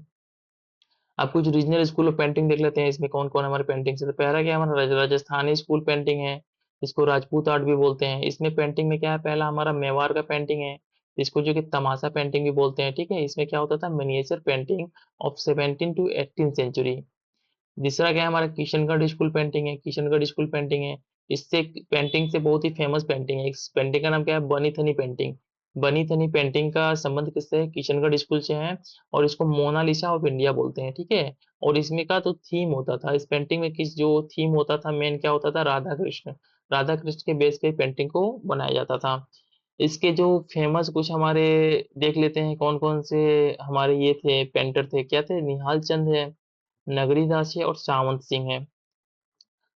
अब कुछ रीजनल स्कूल ऑफ पेंटिंग देख लेते हैं। इसमें कौन कौन हमारे पेंटिंग से, तो पहला क्या है हमारा, राजस्थानी स्कूल पेंटिंग है, इसको राजपूत आर्ट भी बोलते हैं। इसमें पेंटिंग में क्या है, पहला हमारा मेवाड़ का पेंटिंग है, इसको जो कि तमाशा पेंटिंग भी बोलते हैं, ठीक है। इसमें क्या होता था, miniature painting of 17 to 18 century. दूसरा क्या है हमारा, किशनगढ़ स्कूल पेंटिंग है, किशनगढ़ स्कूल पेंटिंग है। इससे पेंटिंग से बहुत ही फेमस पेंटिंग है, इस पेंटिंग का नाम क्या है, बनी थनी पेंटिंग। बनी थनी पेंटिंग का संबंध किससे है, किशनगढ़ स्कूल से है। और इसको मोनालिसा ऑफ इंडिया बोलते हैं, ठीक है। और इसमें का तो थीम होता था, इस पेंटिंग में किस जो थीम होता था, मेन क्या होता था, राधा कृष्ण। राधा कृष्ण के बेस पे पेंटिंग को बनाया जाता था। इसके जो फेमस कुछ हमारे देख लेते हैं कौन कौन से हमारे ये थे पेंटर थे, क्या थे, निहाल चंद है, नगरी दास है और सावंत सिंह है।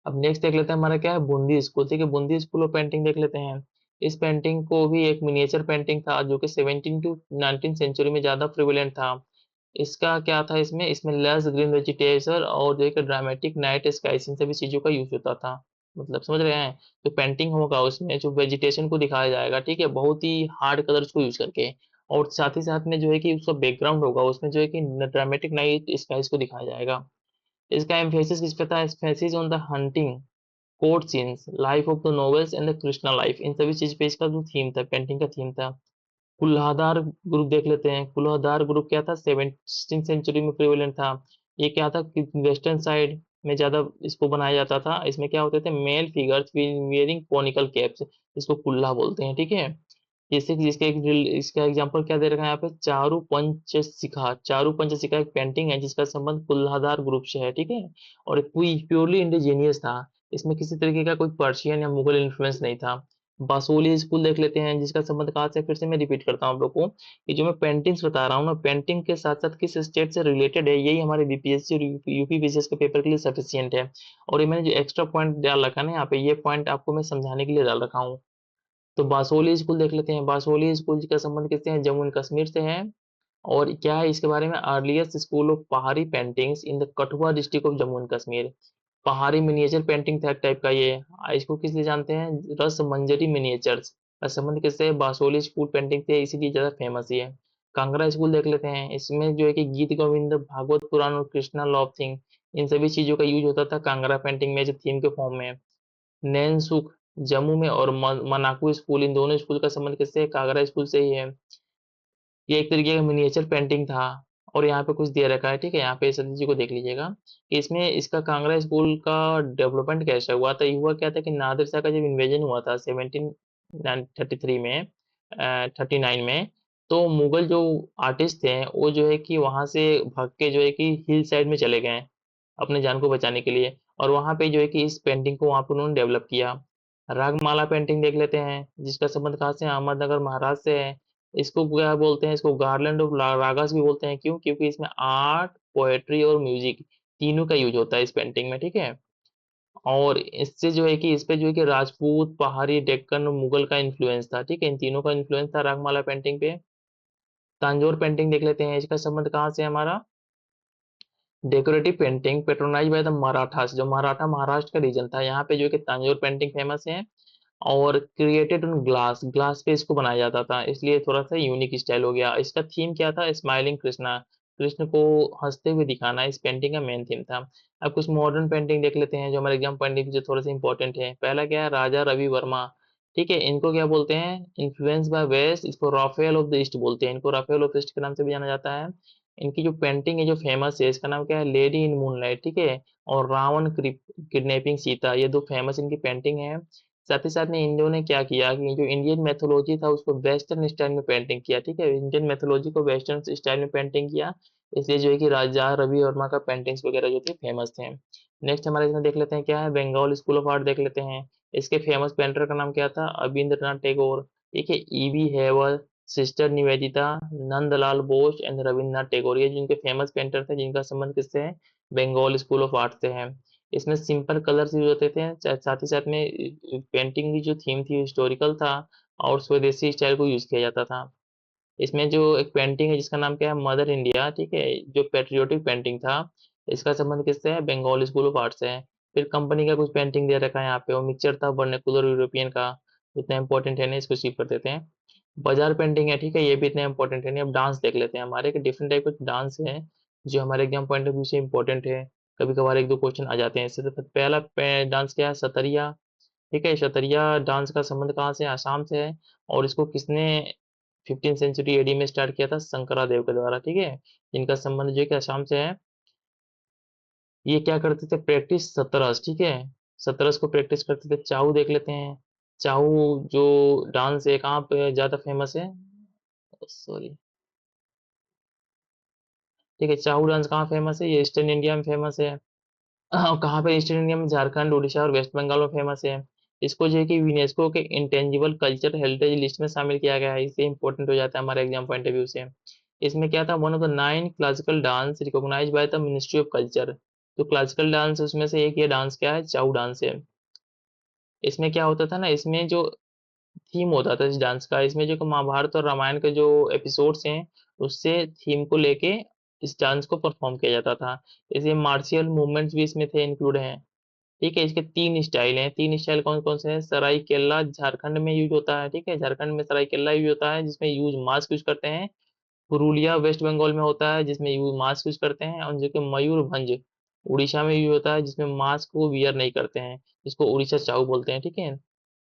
अब नेक्स्ट देख लेते हैं हमारा क्या है, बूंदी स्कूल। ठीक है, बूंदी स्कूल ऑफ पेंटिंग देख लेते हैं। इस पेंटिंग को भी एक मिनिएचर पेंटिंग था जो कि 17 टू 19 सेंचुरी में ज्यादा प्रिविलेंट था। इसका क्या था, इसमें इसमें लस ग्रीन वेजिटेशन और जो है ड्रामेटिक नाइट स्काइस, इन सभी चीजों का यूज होता था। मतलब समझ रहे हैं, जो पेंटिंग होगा उसमें जो वेजिटेशन को दिखाया जाएगा, ठीक है, बहुत ही हार्ड कलर्स को यूज करके। और साथ ही साथ में जो है कि उसका बैकग्राउंड होगा उसमें जो है कि ड्रामेटिक नाइट स्काइस को दिखाया जाएगा। इसका एम्फेसिस किस पे था, emphasis on the hunting, court scenes, life of the nobles and the Krishna life, इन सभी चीज पे इसका जो थीम था, पेंटिंग का थीम था। कुल्हादार ग्रुप देख लेते हैं। कुल्हादार ग्रुप क्या था, 17th सेंचुरी में प्रिवेलेंट था। ये क्या था कि वेस्टर्न साइड में ज्यादा इसको बनाया जाता था। इसमें क्या होते थे, male figures wearing conical caps, इसको कुल्ला बोलते हैं। ठीक है, जैसे कि जिसके इसका एग्जांपल क्या दे रखा है यहाँ पे, चारु पंचशिखा। चारु पंचशिखा एक पेंटिंग है जिसका संबंध कुल्हादार ग्रुप से है। ठीक है, और प्योरली इंडिजीनियस था। इसमें किसी तरीके का कोई पर्शियन या मुगल इन्फ्लुएंस नहीं था। बासोली स्कूल देख लेते हैं जिसका संबंध कहाँ से, फिर से मैं रिपीट करता हूँ आप लोग को कि जो मैं पेंटिंग्स बता रहा हूँ ना, पेंटिंग के साथ साथ किस स्टेट से रिलेटेड है, यही हमारे बीपीएससी और यूपी बीसीएस के पेपर के लिए सफिशियंट है। और ये मैंने जो एक्स्ट्रा पॉइंट डाल रखा है ना यहाँ पे, ये पॉइंट आपको मैं समझाने के लिए डाल रखा हूँ। तो बासोली स्कूल देख लेते हैं। बासोली स्कूल का संबंध किससे है, जम्मू एंड कश्मीर से है। और क्या है इसके बारे में, अर्लीस्ट स्कूल ऑफ पहाड़ी paintings in the Kathua district of Jammu and Kashmir. पहाड़ी मिनिएचर पेंटिंग था एक टाइप का ये। इसको किस लिए जानते हैं, रस मंजरी मिनिएचर्स का संबंध किससे है, बासोली स्कूल पेंटिंग से, इसीलिए ज्यादा फेमस ही है। कांगड़ा स्कूल देख लेते हैं। इसमें जो है कि गीत गोविंद, भागवत पुराण और कृष्णा लव थिंग, इन सभी चीजों का यूज होता था कांगड़ा पेंटिंग में जो थीम के फॉर्म में। नैनसुख जम्मू में और मनाकू स्कूल, इन दोनों स्कूल का संबंध किससे है, कांगड़ा स्कूल से ही है। ये एक तरीके का मिनिएचर पेंटिंग था। और यहाँ पे कुछ दे रखा है, ठीक है, यहाँ पे सतीश जी को देख लीजिएगा कि इसमें इसका कांगड़ा स्कूल का डेवलपमेंट कैसे हुआ था। ये हुआ क्या था कि नादिर शाह का जब इन्वेजन हुआ था 1733 में, 39 में, तो मुगल जो आर्टिस्ट थे वो जो है कि वहां से भाग के जो है कि हिल साइड में चले गए अपने जान को बचाने के लिए। और वहां पे जो है कि इस पेंटिंग को वहां पे उन्होंने डेवलप किया। रागमाला पेंटिंग देख लेते हैं जिसका संबंध कहाँ से है, अहमदनगर महाराष्ट्र से है। इसको क्या बोलते हैं, इसको गार्लैंड ऑफ रागास भी बोलते हैं। क्यों, क्योंकि इसमें आर्ट, पोएट्री और म्यूजिक तीनों का यूज होता है इस पेंटिंग में। ठीक है, और इससे जो है कि इस पे जो है कि राजपूत, पहाड़ी, डेक्कन और मुगल का इन्फ्लुएंस था। ठीक है, इन तीनों का इन्फ्लुएंस था रागमाला पेंटिंग पे। तांजोर पेंटिंग देख लेते हैं, इसका संबंध कहाँ से है हमारा, decorative painting patronise by the Marathas, जो मराठा महाराष्ट्र का रीजन था, यहाँ पे जो है कि तांजोर पेंटिंग फेमस है। और क्रिएटेड ऑन ग्लास, ग्लास पे इसको बनाया जाता था, इसलिए थोड़ा सा यूनिक स्टाइल हो गया। इसका थीम क्या था, स्माइलिंग कृष्णा, कृष्ण को हंसते हुए दिखाना इस पेंटिंग का मेन थीम था। अब कुछ मॉडर्न पेंटिंग देख लेते हैं जो हमारे एग्जाम पॉइंट जो थोड़े से इंपॉर्टेंट है। पहला क्या है, राजा रवि वर्मा। ठीक है, इनको क्या बोलते हैं, इन्फ्लुएंस बाय वेस्ट, इसको राफेल ऑफ द ईस्ट बोलते हैं, इनको राफेल ऑफ ईस्ट के नाम से भी जाना जाता है। इनकी जो पेंटिंग है जो फेमस है, इसका नाम क्या है, लेडी इन मूनलाइट। ठीक है, और रावण किडनैपिंग सीता, ये दो फेमस इनकी पेंटिंग है। साथ ही साथ में इन लोगों ने क्या किया कि जो इंडियन मैथोलॉजी था उसको वेस्टर्न स्टाइल में पेंटिंग किया। ठीक है, इंडियन मैथोलॉजी को वेस्टर्न स्टाइल में पेंटिंग किया, इसलिए जो है कि राजा रवि वर्मा का पेंटिंग्स वगैरह जो थे फेमस थे। नेक्स्ट हमारे इसमें देख लेते हैं क्या है, बंगाल स्कूल ऑफ आर्ट देख लेते हैं। इसके फेमस पेंटर का नाम क्या था, अबिंद्रनाथ टैगोर। ठीक है, E B Havell, sister Nivedita, Nandalal Bose and Rabindranath Tagore, ये जिनके फेमस पेंटर थे जिनका संबंध किससे है, बंगाल स्कूल ऑफ आर्ट से है। इसमें सिंपल कलर्स यूज होते थे, साथ ही साथ में पेंटिंग की जो थीम थी हिस्टोरिकल था और स्वदेशी स्टाइल को यूज किया जाता था। इसमें जो एक पेंटिंग है जिसका नाम क्या है, मदर इंडिया। ठीक है, जो पेट्रियोटिक पेंटिंग था, इसका संबंध किससे है, बंगाल स्कूल ऑफ आर्ट से है। फिर कंपनी का कुछ पेंटिंग दे रखा है यहाँ पे, वो मिक्सचर था वर्नाकुलर यूरोपियन का, इतना इंपॉर्टेंट है नहीं, इसको स्किप कर देते हैं। बाजार पेंटिंग है, ठीक है, ये भी इतना इंपॉर्टेंट है नहीं। अब डांस देख लेते हैं, हमारे डिफरेंट टाइप के डांस है जो हमारे एग्जाम पॉइंट ऑफ व्यू से इंपॉर्टेंट है। कभी कभार एक दो क्वेश्चन आ जाते हैं इससे। तो पहला डांस क्या है, सतरिया। ठीक है, सतरिया डांस का संबंध कहाँ से है, आसाम से है। और इसको किसने 15th सेंचुरी एडी में स्टार्ट किया था, शंकरादेव के द्वारा। ठीक है, जिनका संबंध जो है कि आसाम से है। ये क्या करते थे, प्रैक्टिस सतरस। ठीक है, सतरस को प्रैक्टिस करते थे। चाहू देख लेते हैं। चाहू जो डांस है कहाँ पे ज्यादा फेमस है, सॉरी, ठीक है, चाहू डांस कहाँ फेमस है, ये ईस्टर्न इंडिया में फेमस है। कहाँ पे, ईस्टर्न इंडिया में झारखंड, उड़ीसा और वेस्ट बंगाल में फेमस है। इसको जो है कि यूनेस्को के इंटेंजिबल कल्चर हेरिटेज लिस्ट में शामिल किया गया है। इससे इंपॉर्टेंट हो जाता है हमारे एग्जाम पॉइंट ऑफ व्यू से। इसमें क्या था, one of the 9 classical dance recognized by the ministry of culture. तो क्लासिकल डांस उसमें से एक ये डांस क्या है, चाउ डांस है। इसमें क्या होता था ना, इसमें जो थीम होता था इस डांस का, इसमें जो महाभारत और रामायण के जो एपिसोड्स हैं उससे थीम को लेके इस डांस को परफॉर्म किया जाता था। इसे मार्शियल मूवमेंट्स भी इसमें थे, इंक्लूड हैं। ठीक है, इसके 3 स्टाइल हैं। 3 स्टाइल कौन कौन से हैं? सराइकेला झारखंड में यूज होता है, ठीक है, झारखंड में सराइकेला यूज होता है जिसमें यूज मास्क यूज करते हैं। पुरुलिया वेस्ट बंगाल में होता है जिसमें यूज मास्क यूज करते हैं। और जो कि मयूरभंज उड़ीसा में यूज होता है जिसमें मास्क को वियर नहीं करते हैं, जिसको उड़ीसा चाउ बोलते हैं। ठीक है,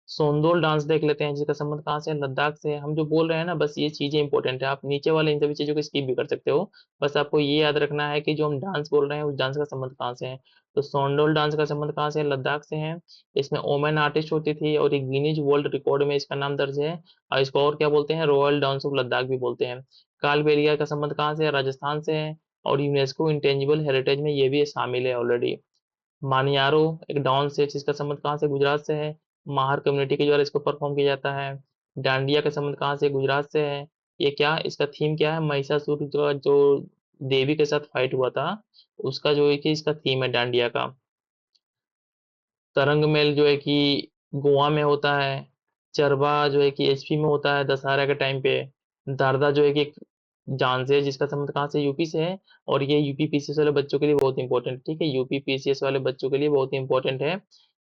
सोंदोल डांस देख लेते हैं जिसका संबंध कहाँ से है, लद्दाख से है। हम जो बोल रहे हैं ना, बस ये चीजें इंपॉर्टेंट है, आप नीचे वाले इन सभी चीजों को स्किप भी कर सकते हो। बस आपको ये याद रखना है कि जो हम डांस बोल रहे हैं उस डांस का संबंध कहाँ से है। तो सोंडोल डांस का संबंध कहाँ से है, लद्दाख से है। इसमें ओमेन आर्टिस्ट होती थी और एक गिनीज वर्ल्ड रिकॉर्ड में इसका नाम दर्ज है। और इसको और क्या बोलते हैं, रॉयल डांस ऑफ लद्दाख भी बोलते हैं। कालबेलिया का संबंध कहाँ से है, राजस्थान से है। और यूनेस्को इंटेंजिबल हेरिटेज में ये भी शामिल है ऑलरेडी। मानियारो एक डांस है जिसका संबंध कहाँ से, गुजरात से है। माहर कम्युनिटी के द्वारा इसको परफॉर्म किया जाता है। डांडिया का संबंध कहाँ से, गुजरात से है। ये क्या, इसका थीम क्या है, महिषासुर जो देवी के साथ फाइट हुआ था उसका जो है कि इसका थीम है डांडिया का। तरंग मेल जो है कि गोवा में होता है। चरबा जो है कि एचपी में होता है दशहरा के टाइम पे। दारदा जो है कि एक डांस है जिसका संबंध कहाँ से, यूपी से है। और ये यूपी पीसीएस वाले बच्चों के लिए बहुत इंपॉर्टेंट, ठीक है, यूपी पीसीएस वाले बच्चों के लिए बहुत इंपॉर्टेंट है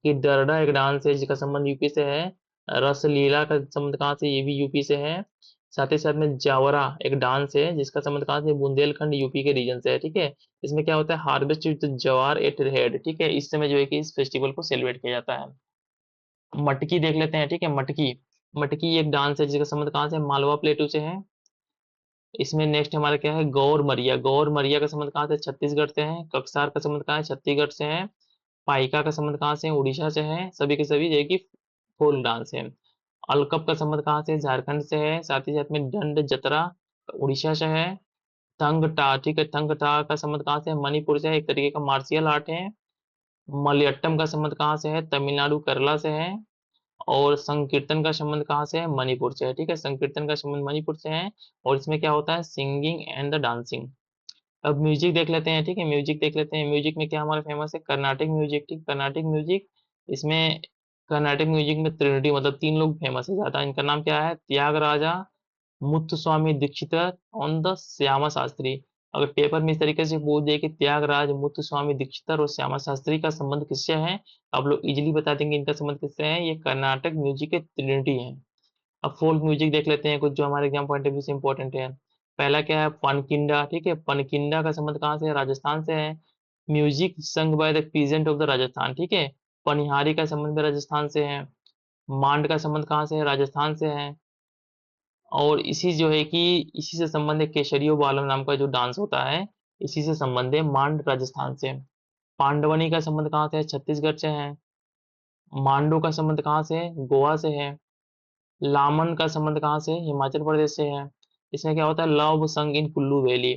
कि दरडा एक डांस है जिसका संबंध यूपी से है। रसलीला का संबंध कहाँ से, ये भी यूपी से है। साथ ही साथ में जावरा एक डांस है जिसका संबंध कहाँ से, बुंदेलखंड यूपी के रीजन से है। ठीक है, इसमें क्या होता है, हार्वेस्ट विद जवार एट हेड। ठीक है, इस समय जो है कि इस फेस्टिवल को सेलिब्रेट किया जाता है। मटकी देख लेते हैं, ठीक है, मटकी। मटकी एक डांस है जिसका संबंध कहाँ से, मालवा प्लेटू से है। इसमें नेक्स्ट हमारा क्या है, गौर मरिया। गौर मरिया का संबंध कहाँ से, छत्तीसगढ़ से है। कक्सार का संबंध कहाँ है, छत्तीसगढ़ से है। पाइका का संबंध कहाँ से है, उड़ीसा से है। सभी के सभी जो है कि फोक डांस है। अलकप का संबंध कहाँ से है, झारखंड से है। साथ ही साथ में दंड जतरा उड़ीसा से है। थंग टा, ठीक है, थंग टा का संबंध कहाँ से है, मणिपुर से है, एक तरीके का मार्शियल आर्ट है। मलयट्टम का संबंध कहाँ से है, तमिलनाडु केरला से है। और संकीर्तन का संबंध कहाँ से है, मणिपुर से है। ठीक है, संकीर्तन का संबंध मणिपुर से है। और इसमें क्या होता है, सिंगिंग एंड द डांसिंग। अब म्यूजिक देख लेते हैं, ठीक है, म्यूजिक देख लेते हैं। म्यूजिक में क्या हमारा फेमस है, कर्नाटिक म्यूजिक। ठीक, कर्नाटिक म्यूजिक। इसमें कर्नाटिक म्यूजिक में ट्रिनिटी मतलब 3 लोग फेमस है ज्यादा। इनका नाम क्या है, त्यागराजा मुत्तुस्वामी दीक्षितर ऑन द श्यामा शास्त्री। अगर पेपर में इस तरीके से पूछ दे कि त्यागराज मुत्तुस्वामी दीक्षितर और श्यामा शास्त्री का संबंध किससे है, आप लोग इजीली बता देंगे इनका संबंध किससे है, ये कर्नाटक म्यूजिक के ट्रिनिटी है। अब फोल्क म्यूजिक देख लेते हैं कुछ जो हमारे एग्जाम पॉइंट ऑफ व्यू से इंपॉर्टेंट है। पहला क्या है, पनकिंडा। ठीक है, पनकिंडा का संबंध कहाँ से है, राजस्थान से है। Music sung by the peasant of the Rajasthan. ठीक है, पनिहारी का संबंध भी राजस्थान से है। मांड का संबंध कहाँ से है, राजस्थान से है। और इसी जो है कि इसी से संबंधित केशरियो बालम नाम का जो डांस होता है, इसी से संबंध है, मांड राजस्थान से। पांडवनी का संबंध कहाँ से है, छत्तीसगढ़ से है। मांडो का संबंध कहाँ से है, गोवा से है। लामन का संबंध कहाँ से है, हिमाचल प्रदेश से है। इसमें क्या होता है, लव संग इन कुल्लू वैली।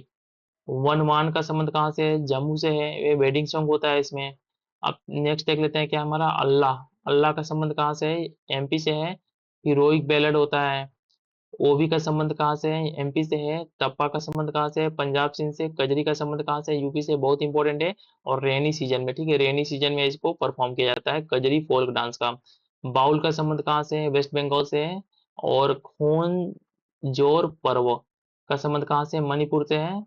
वनवान का संबंध कहाँ से है, जम्मू से है, ये वेडिंग सॉन्ग होता है इसमें। अब नेक्स्ट देख लेते हैं क्या हमारा, अल्लाह। अल्लाह का संबंध कहाँ से है, एमपी से है। हीरोइक बैलेड होता है। ओवी का संबंध कहाँ से है, एमपी से है। टप्पा का संबंध कहाँ से है, पंजाब सिंध से। कजरी का संबंध कहाँ से है, यूपी से, बहुत इंपॉर्टेंट है। और रेनी सीजन में, ठीक है, रेनी सीजन में इसको परफॉर्म किया जाता है, कजरी फोल्क डांस का। बाउल का संबंध कहाँ से है, वेस्ट बंगाल से है। और खोन जोर पर्व का संबंध कहाँ से है, मणिपुर से है।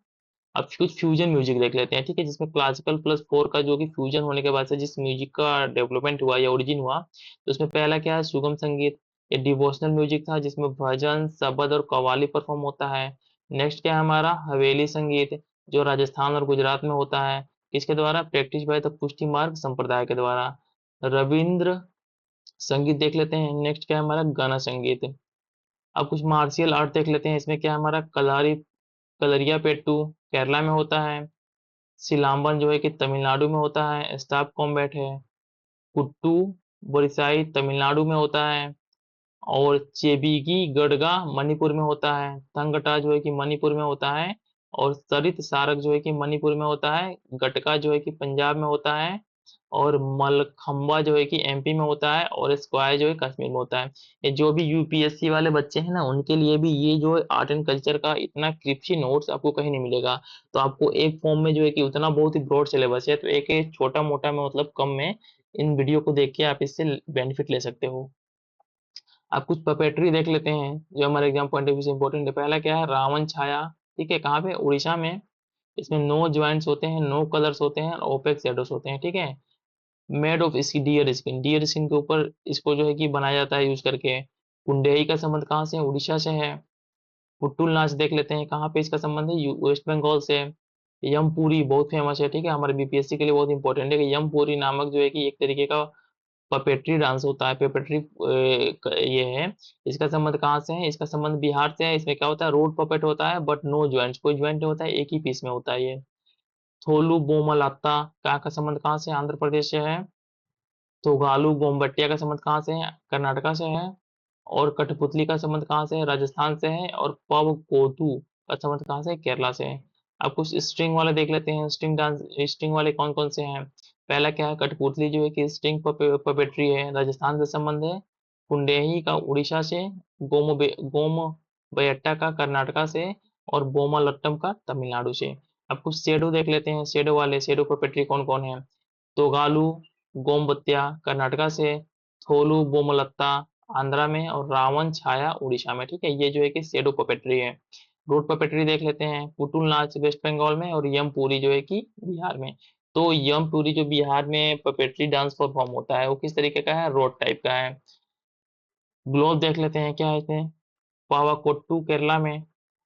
अब कुछ फ्यूजन म्यूजिक देख लेते हैं, ठीक है, जिसमें क्लासिकल प्लस फोर का जो कि फ्यूजन होने के बाद से जिस म्यूजिक का डेवलपमेंट हुआ या ओरिजिन हुआ, तो उसमें पहला क्या है, सुगम संगीत। ये डिवोशनल म्यूजिक था जिसमें भजन शबद और कव्वाली परफॉर्म होता है। नेक्स्ट क्या है हमारा, हवेली संगीत, जो राजस्थान और गुजरात में होता है। किसके द्वारा, प्रैक्टिस बाय द पुष्टि मार्ग संप्रदाय के द्वारा। रविंद्र संगीत देख लेते हैं। नेक्स्ट क्या है हमारा, गाना संगीत। अब कुछ मार्शियल आर्ट देख लेते हैं। इसमें क्या है हमारा, कलारी कलरिया पेट्टू केरला में होता है। सिलाम्बन जो है कि तमिलनाडु में होता है, स्टाफ कॉम्बैट है। कुट्टू बोरिसाई तमिलनाडु में होता है। और चेबीगी गड़गा मणिपुर में होता है। थंगटा जो है कि मणिपुर में होता है। और सरित सारक जो है कि मणिपुर में होता है। गटका जो है कि पंजाब में होता है। और मलखंबा जो है कि एमपी में होता है, और स्क्वायर जो है कश्मीर में होता है। ये जो भी यूपीएससी वाले बच्चे हैं ना, उनके लिए भी ये जो आर्ट एंड कल्चर का इतना कृषि नोट्स आपको कहीं नहीं मिलेगा। तो आपको एक फॉर्म में जो है कि उतना बहुत ही ब्रॉड सिलेबस है, तो एक एक छोटा मोटा में मतलब कम में इन वीडियो को देख के आप इससे बेनिफिट ले सकते हो। आप कुछ पपेट्री देख लेते हैं जो हमारे एग्जाम पॉइंट ऑफ व्यू से इंपॉर्टेंट है। पहला क्या है, रावण छाया। ठीक है, कहाँ पे, उड़ीसा में। इसमें नो ज्वाइंट्स होते हैं, नो कलर्स होते हैं, ओपेक शेडोज होते हैं। ठीक है, मेड ऑफ इसकी डियर स्किन, डियर स्किन के ऊपर इसको जो है कि बनाया जाता है यूज करके। कुंडेही का संबंध कहाँ से है, उड़ीसा से है। पुट्टुल नाच देख लेते हैं, कहाँ पे इसका संबंध है, वेस्ट बंगाल से। यमपुरी बहुत फेमस है, ठीक है, हमारे बीपीएससी के लिए बहुत इंपॉर्टेंट है कि यमपुरी नामक जो है कि एक तरीके का पपेट्री डांस होता है, पेपेट्री ये है। इसका संबंध कहाँ से है, इसका संबंध बिहार से है। इसमें क्या होता है, रोड पपेट होता है, बट नो ज्वाइंट्स, कोई ज्वाइंट नहीं होता है, एक ही पीस में होता है ये। थोलू बोमलाता का संबंध कहाँ से, आंध्र प्रदेश से है। तोगालू बोमबट्टिया का संबंध कहाँ से है, कर्नाटका से है। और कठपुतली का संबंध कहाँ से है, राजस्थान से है। और पव कोटू का संबंध कहाँ से है, केरला से है। अब कुछ स्ट्रिंग वाले देख लेते हैं, स्ट्रिंग डांस, स्ट्रिंग वाले कौन कौन से हैं। पहला क्या है, कठपुतली जो है कि स्ट्रिंग पपेट्री है, राजस्थान से संबंध है। कुंडेही का उड़ीसा से। गोम बयट्टा का कर्नाटका से। और बोमालट्टम का तमिलनाडु से। अब कुछ शेडो देख लेते हैं, शेडो वाले, शेडो पपेट्री कौन कौन है। तोगालू गोमबत्या कर्नाटका से। थोलू बोमलत्ता आंध्रा में। और रावण छाया उड़ीसा में। ठीक है, ये जो है कि शेडो पपेट्री है। रोड पपेट्री देख लेते हैं, पुतुल नाच वेस्ट बंगाल में, और यमपुरी जो है कि बिहार में। तो यमपुरी जो बिहार में पपेट्री डांस परफॉर्म होता है, वो किस तरीके का है, रोड टाइप का है। ग्लोव देख लेते हैं, क्या है इसमें, पावाकोट्टू केरला में।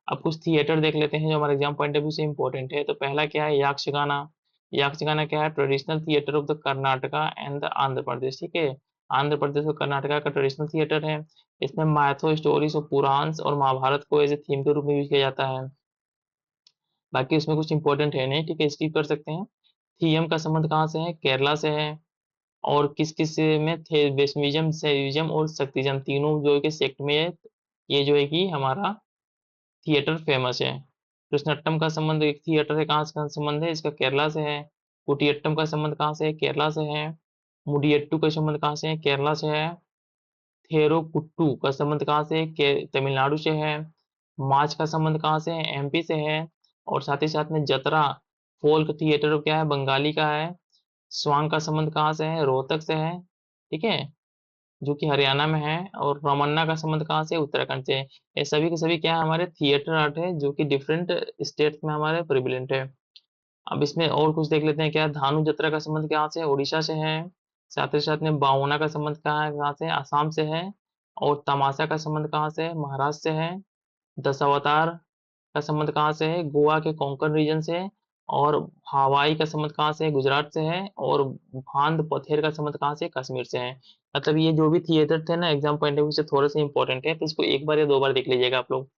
अब कुछ थिएटर देख लेते हैं जो हमारे एग्जाम पॉइंट ऑफ व्यू से इंपॉर्टेंट है। तो पहला क्या है, यक्षगाना। यक्षगाना क्या है, traditional theatre of the Karnataka and the Andhra Pradesh. ठीक है, आंध्र प्रदेश और कर्नाटका का ट्रेडिशनल थिएटर है। इसमें माइथो स्टोरीज और पुराण और महाभारत को एज ए थीम के रूप में यूज किया जाता है। बाकी इसमें कुछ इंपॉर्टेंट है नहीं, ठीक है, स्किप कर सकते हैं। थीयम का संबंध कहाँ से है, केरला से है। और किस किस में थे, वेस्मिज्म, सेविज्म और शक्तिज्म, तीनों जो है कि सेक्ट में ये जो है कि हमारा थिएटर फेमस है। कृष्णट्टम का संबंध एक थिएटर है, कहाँ से संबंध है, इसका केरला से है। कुटियट्टम का संबंध कहाँ से है, केरला से है। मुडियट्टू का संबंध कहाँ से है, केरला से है। थेरोकुट्टू का संबंध कहाँ से है, तमिलनाडु से है। माच का संबंध कहाँ से है, एमपी से है। और साथ ही साथ में जतरा फोल्क थिएटर क्या है, बंगाली का है। स्वांग का संबंध कहाँ से है, रोहतक से है। ठीक है, जो कि हरियाणा में है। और रमन्ना का संबंध कहाँ से, उत्तराखंड से। ये सभी के सभी क्या है, हमारे थिएटर आर्ट है, जो कि डिफरेंट स्टेट्स में हमारे प्रिविलेंट है। अब इसमें और कुछ देख लेते हैं, क्या धानु जत्रा का संबंध कहाँ से है, उड़ीसा से है। साथ ही साथ में बावना का संबंध कहाँ है, कहाँ से है, आसाम से है। और तमाशा का संबंध कहाँ से है, महाराष्ट्र से है। दशावतार का संबंध कहाँ से है, गोवा के कोंकण रीजन से। और हवाई का संबंध कहाँ से है, गुजरात से है। और भांद पथेर का संबंध कहाँ से है, कश्मीर से है। मतलब ये जो भी थिएटर थे ना, एग्जाम पॉइंट ऑफ व्यू से थोड़े से इंपॉर्टेंट है, तो इसको एक बार या दो बार देख लीजिएगा आप लोग।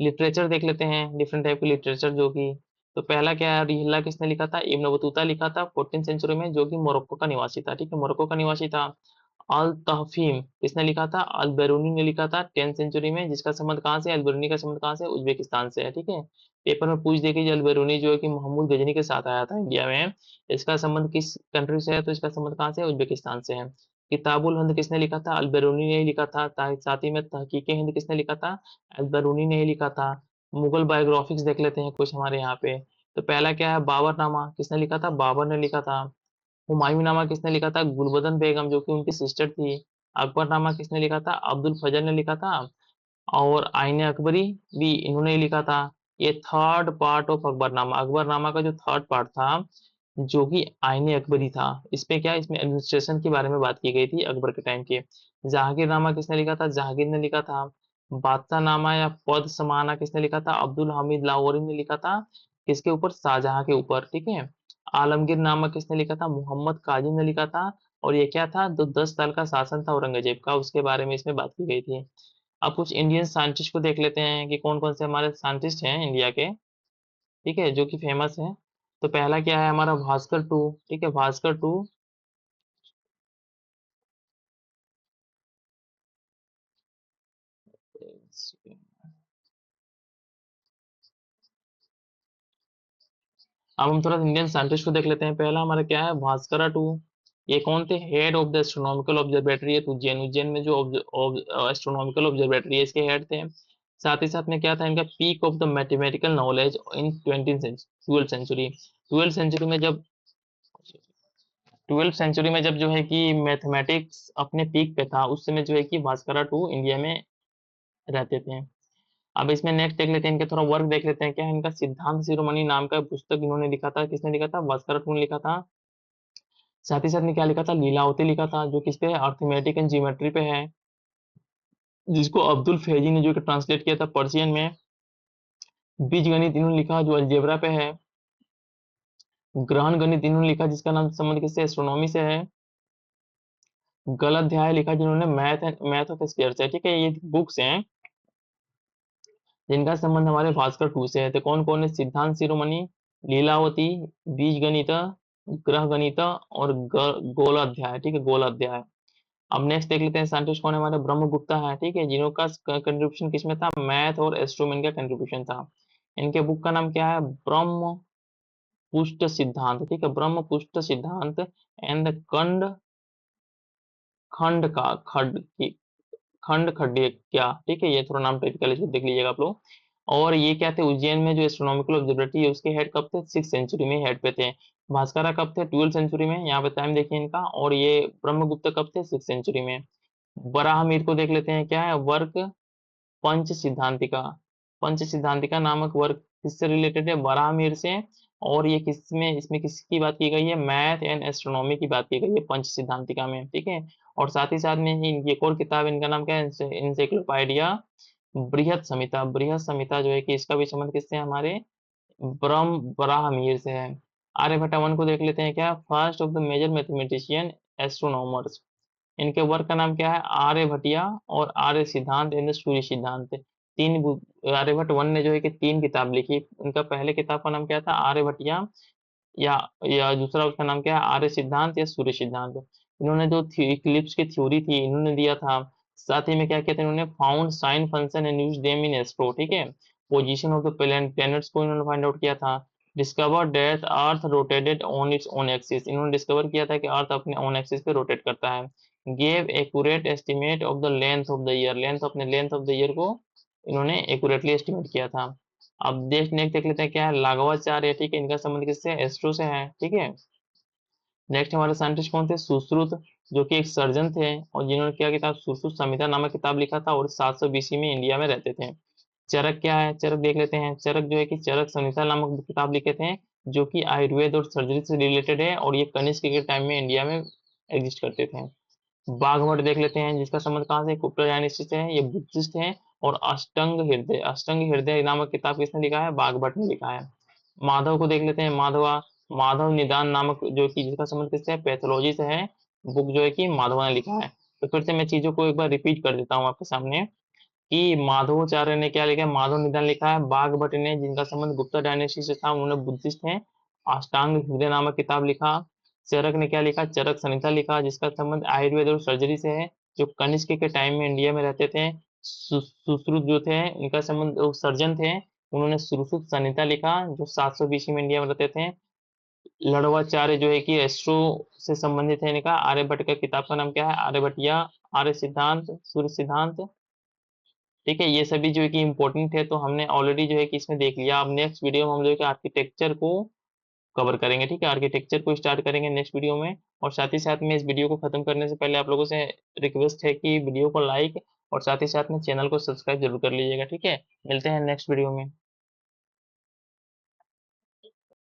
लिटरेचर देख लेते हैं, डिफरेंट टाइप के लिटरेचर जो कि। तो पहला क्या है, रिहिल्ला किसने लिखा था, इब्न बतूता लिखा था 14th सेंचुरी में, जो कि मोरक्को का निवासी था। ठीक है, मोरक्को का निवासी था। अल तहफीम किसने लिखा था, अल बेरूनी ने लिखा था 10th सेंचुरी में, जिसका संबंध कहाँ से है, अल बेरूनी का संबंध कहाँ से है, उज्बेकिस्तान से है। ठीक है, पेपर में पूछ देखिए, अल बेरूनी जो है कि महमूद गजनी के साथ आया था इंडिया में, इसका संबंध किस कंट्री से है, तो इसका संबंध कहाँ से है, उज्बेकिस्तान से है। किताबुल हिंद किसने लिखा था, अल बेरूनी ने ही लिखा था। साथ ही में तहकीक हिंद किसने लिखा था, अल बेरूनी ने ही लिखा था। मुगल बायोग्राफिक्स देख लेते हैं कुछ हमारे यहाँ पे। तो पहला क्या है, बाबरनामा किसने लिखा था, बाबर ने लिखा था। हुमायूंनामा किसने लिखा था, गुलबदन बेगम, जो कि उनकी सिस्टर थी। अकबरनामा किसने लिखा था, अब्दुल फजल ने लिखा था। और आईने अकबरी भी इन्होंने ही लिखा था। ये third part of Akbarnama, Akbarnama का जो थर्ड पार्ट था, जो कि आईने अकबरी था। इसमें क्या, इसमें एडमिनिस्ट्रेशन के बारे में बात की गई थी अकबर के टाइम के। जहांगीरनामा किसने लिखा था, जहांगीर ने लिखा था। बादशाह नामा या पद समाना किसने लिखा था, अब्दुल हमीद लाहौरी ने लिखा था। किसके ऊपर, शाहजहां के ऊपर। ठीक है, आलमगीर नामा किसने लिखा था, मोहम्मद काजी ने लिखा था। और ये क्या था, जो 10 साल का शासन था औरंगजेब का, उसके बारे में इसमें बात की गई थी। अब कुछ इंडियन साइंटिस्ट को देख लेते हैं कि कौन कौन से हमारे साइंटिस्ट हैं इंडिया के। ठीक है, जो कि फेमस है। तो पहला क्या है हमारा, भास्कर टू। ठीक है, भास्कर टू। अब हम थोड़ा इंडियन साइंटिस्ट को देख लेते हैं। पहला हमारा क्या है, भास्करा टू। ये कौन थे? Head of the astronomical observatory at Ujjain. Ujjain में जो एस्ट्रोनॉमिकल ऑब्जर्वेटरी है इसके हेड थे। साथ ही साथ में क्या था इनका? Peak of the mathematical knowledge in 12th century. 12th century में जब जो है कि मैथमेटिक्स अपने पीक पे था, उस समय जो है कि भास्करा टू इंडिया में रहते थे। अब इसमें नेक्स्ट देख लेते हैं, इनके थोड़ा वर्क देख लेते हैं। क्या इनका? सिद्धांत शिरोमणि नाम का पुस्तक इन्होंने लिखा था। किसने लिखा था? भास्कर टू ने लिखा था। साथ ही साथ में क्या लिखा था? लीलावती लिखा था, जो किस पे है? अर्थमेटिक एंड ज्योमेट्री पे है, जिसको अब्दुल फैजी ने जो कि ट्रांसलेट किया था पर्शियन में। बीज गणित इन्होंने लिखा जो अलजेब्रा पे है। ग्रहण गणित इन्होंने लिखा जिसका नाम संबंध किससे? एस्ट्रोनॉमी से है। गलत अध्याय लिखा जिन्होंने मैथ ऑफ स्क्वायर से है। ठीक है, ये बुक्स हैं जिनका संबंध हमारे भास्कर टू से है। तो कौन कौन है? सिद्धांत शिरोमणि, लीलावती, बीज गणित, ग्रह गणित और गोल अध्याय। ठीक है, गोल अध्याय। अब नेक्स्ट देख लेते हैं साइंटिस्ट कौन है हमारे? ब्रह्मगुप्ता है। ठीक है, जिनका कंट्रीब्यूशन किसमें था? मैथ और एस्ट्रोनॉमी का कंट्रीब्यूशन था। इनके बुक का नाम क्या है? ब्रह्म पुष्ट सिद्धांत। ठीक है, ब्रह्म पुष्ट सिद्धांत एंड खंड का खंड की खंड खड्डे क्या। ठीक है, ये थोड़ा नाम टिपिकल इसको देख लीजिएगा आप लोग। और ये क्या थे? उज्जैन में जो एस्ट्रोनॉमिकल ऑब्जर्वेटरी है उसके हेड कब थे? 6th सेंचुरी में हेड पे थे। भास्करा कब थे? 12th सेंचुरी में। यहाँ पे टाइम देखिए इनका। और ये ब्रह्मगुप्त कब थे? 6th सेंचुरी में। बराहमीर को देख लेते हैं, क्या है वर्क? पंच सिद्धांतिका। पंच सिद्धांतिका नामक वर्क किससे रिलेटेड है? बराहमीर से। और ये किसमें, इसमें किसकी बात की गई है? मैथ एंड एस्ट्रोनॉमी की बात की गई है पंच सिद्धांतिका में। ठीक है, और साथ ही साथ में ही एक और किताब, इनका नाम क्या है? इंसाइक्लोपीडिया बृहत संहिता। बृहत संहिता जो है कि इसका भी संबंध किससे है? हमारे ब्रह्म बराहमीर से है। आर्यभट्ट वन को देख लेते हैं, क्या? First of the major mathematician astronomers. इनके वर्क का नाम क्या है? आर्यभटिया और आर्य सिद्धांत एंड सूर्य सिद्धांत। आर्यभट्ट वन ने जो है कि 3 किताब लिखी। उनका पहले किताब का नाम क्या था? आर्यभटिया, या दूसरा उसका नाम क्या है? आर्य सिद्धांत या सूर्य सिद्धांत। इन्होंने जो इक्लिप्स की थ्योरी थी इन्होंने दिया था। साथ ही में क्या किया था इन्होंने? Found sine function and use them in astro. ठीक है, पोजीशन ऑफ द प्लैनेट्स को इन्होंने फाइंड आउट किया था। Discover that earth rotated on its own axis. इन्होंने डिस्कवर किया था कि अर्थ अपने ओन एक्सिस पे रोटेट करता है। Gave accurate estimate of the length of the year. Length of the year को इन्होंने एक्यूरेटली एस्टिमेट किया था। अब नेक्स्ट देख लेते हैं, क्या है? लाघवाचार्य। ठीक है, इनका संबंध किससे? एस्ट्रो से है। ठीक है, नेक्स्ट हमारे साइंटिस्ट कौन थे? सुश्रुत, जो कि एक सर्जन थे और जिन्होंने क्या किताब? सुश्रुत संहिता नामक किताब लिखा था और 700 BC में इंडिया में रहते थे। चरक क्या है? चरक देख लेते हैं। चरक जो है कि चरक संहिता नामक किताब लिखे थे, जो कि आयुर्वेद और सर्जरी से रिलेटेड है और ये कनिष्क के टाइम में इंडिया में एग्जिस्ट करते थे। बाघभट्ट देख लेते हैं, जिसका संबंध कहाँ से? गुप्तयानिशी से है। ये बुद्धिस्ट हैं। और अष्टांग हृदय नामक किताब किसने लिखा है? बाघभट्ट ने लिखा है। माधव को देख लेते हैं, माधव निदान नामक, जो कि जिसका संबंध किससे है? पैथोलॉजी से है। बुक जो है कि माधव ने लिखा है। तो फिर से मैं चीजों को एक बार रिपीट कर देता हूँ आपके सामने कि माधवाचार्य ने क्या लिखा है? माधव निदान लिखा है। बाघभट्ट ने, जिनका संबंध गुप्ता डायनेस्टी से था, उन्होंने बुद्धिस्ट हैं, अष्टांग हृदय नामक किताब लिखा। चरक ने क्या लिखा? चरक संहिता लिखा, जिसका संबंध आयुर्वेद और सर्जरी से है, जो कनिष्क के टाइम में इंडिया में रहते थे। सुश्रुत जो थे इनका संबंध, वो सर्जन थे, उन्होंने सुश्रुत संहिता लिखा, जो 700 BC में इंडिया में रहते थे। लड़वाचार्य जो है कि एस्ट्रो से संबंधित है, इनका आर्यभट्ट का किताब का नाम क्या है? आर्यभट्टिया, आर्य सिद्धांत, सूर्य सिद्धांत। ठीक है, ये सभी जो है कि इंपॉर्टेंट है, तो हमने ऑलरेडी जो है कि इसमें देख लिया। अब नेक्स्ट वीडियो में हम जो है कि आर्किटेक्चर को कवर करेंगे। ठीक है, आर्किटेक्चर को स्टार्ट करेंगे नेक्स्ट वीडियो में। और साथ ही साथ में इस वीडियो को खत्म करने से पहले आप लोगों से रिक्वेस्ट है कि वीडियो को लाइक और साथ ही साथ में चैनल को सब्सक्राइब जरूर कर लीजिएगा। ठीक है, मिलते हैं नेक्स्ट वीडियो में।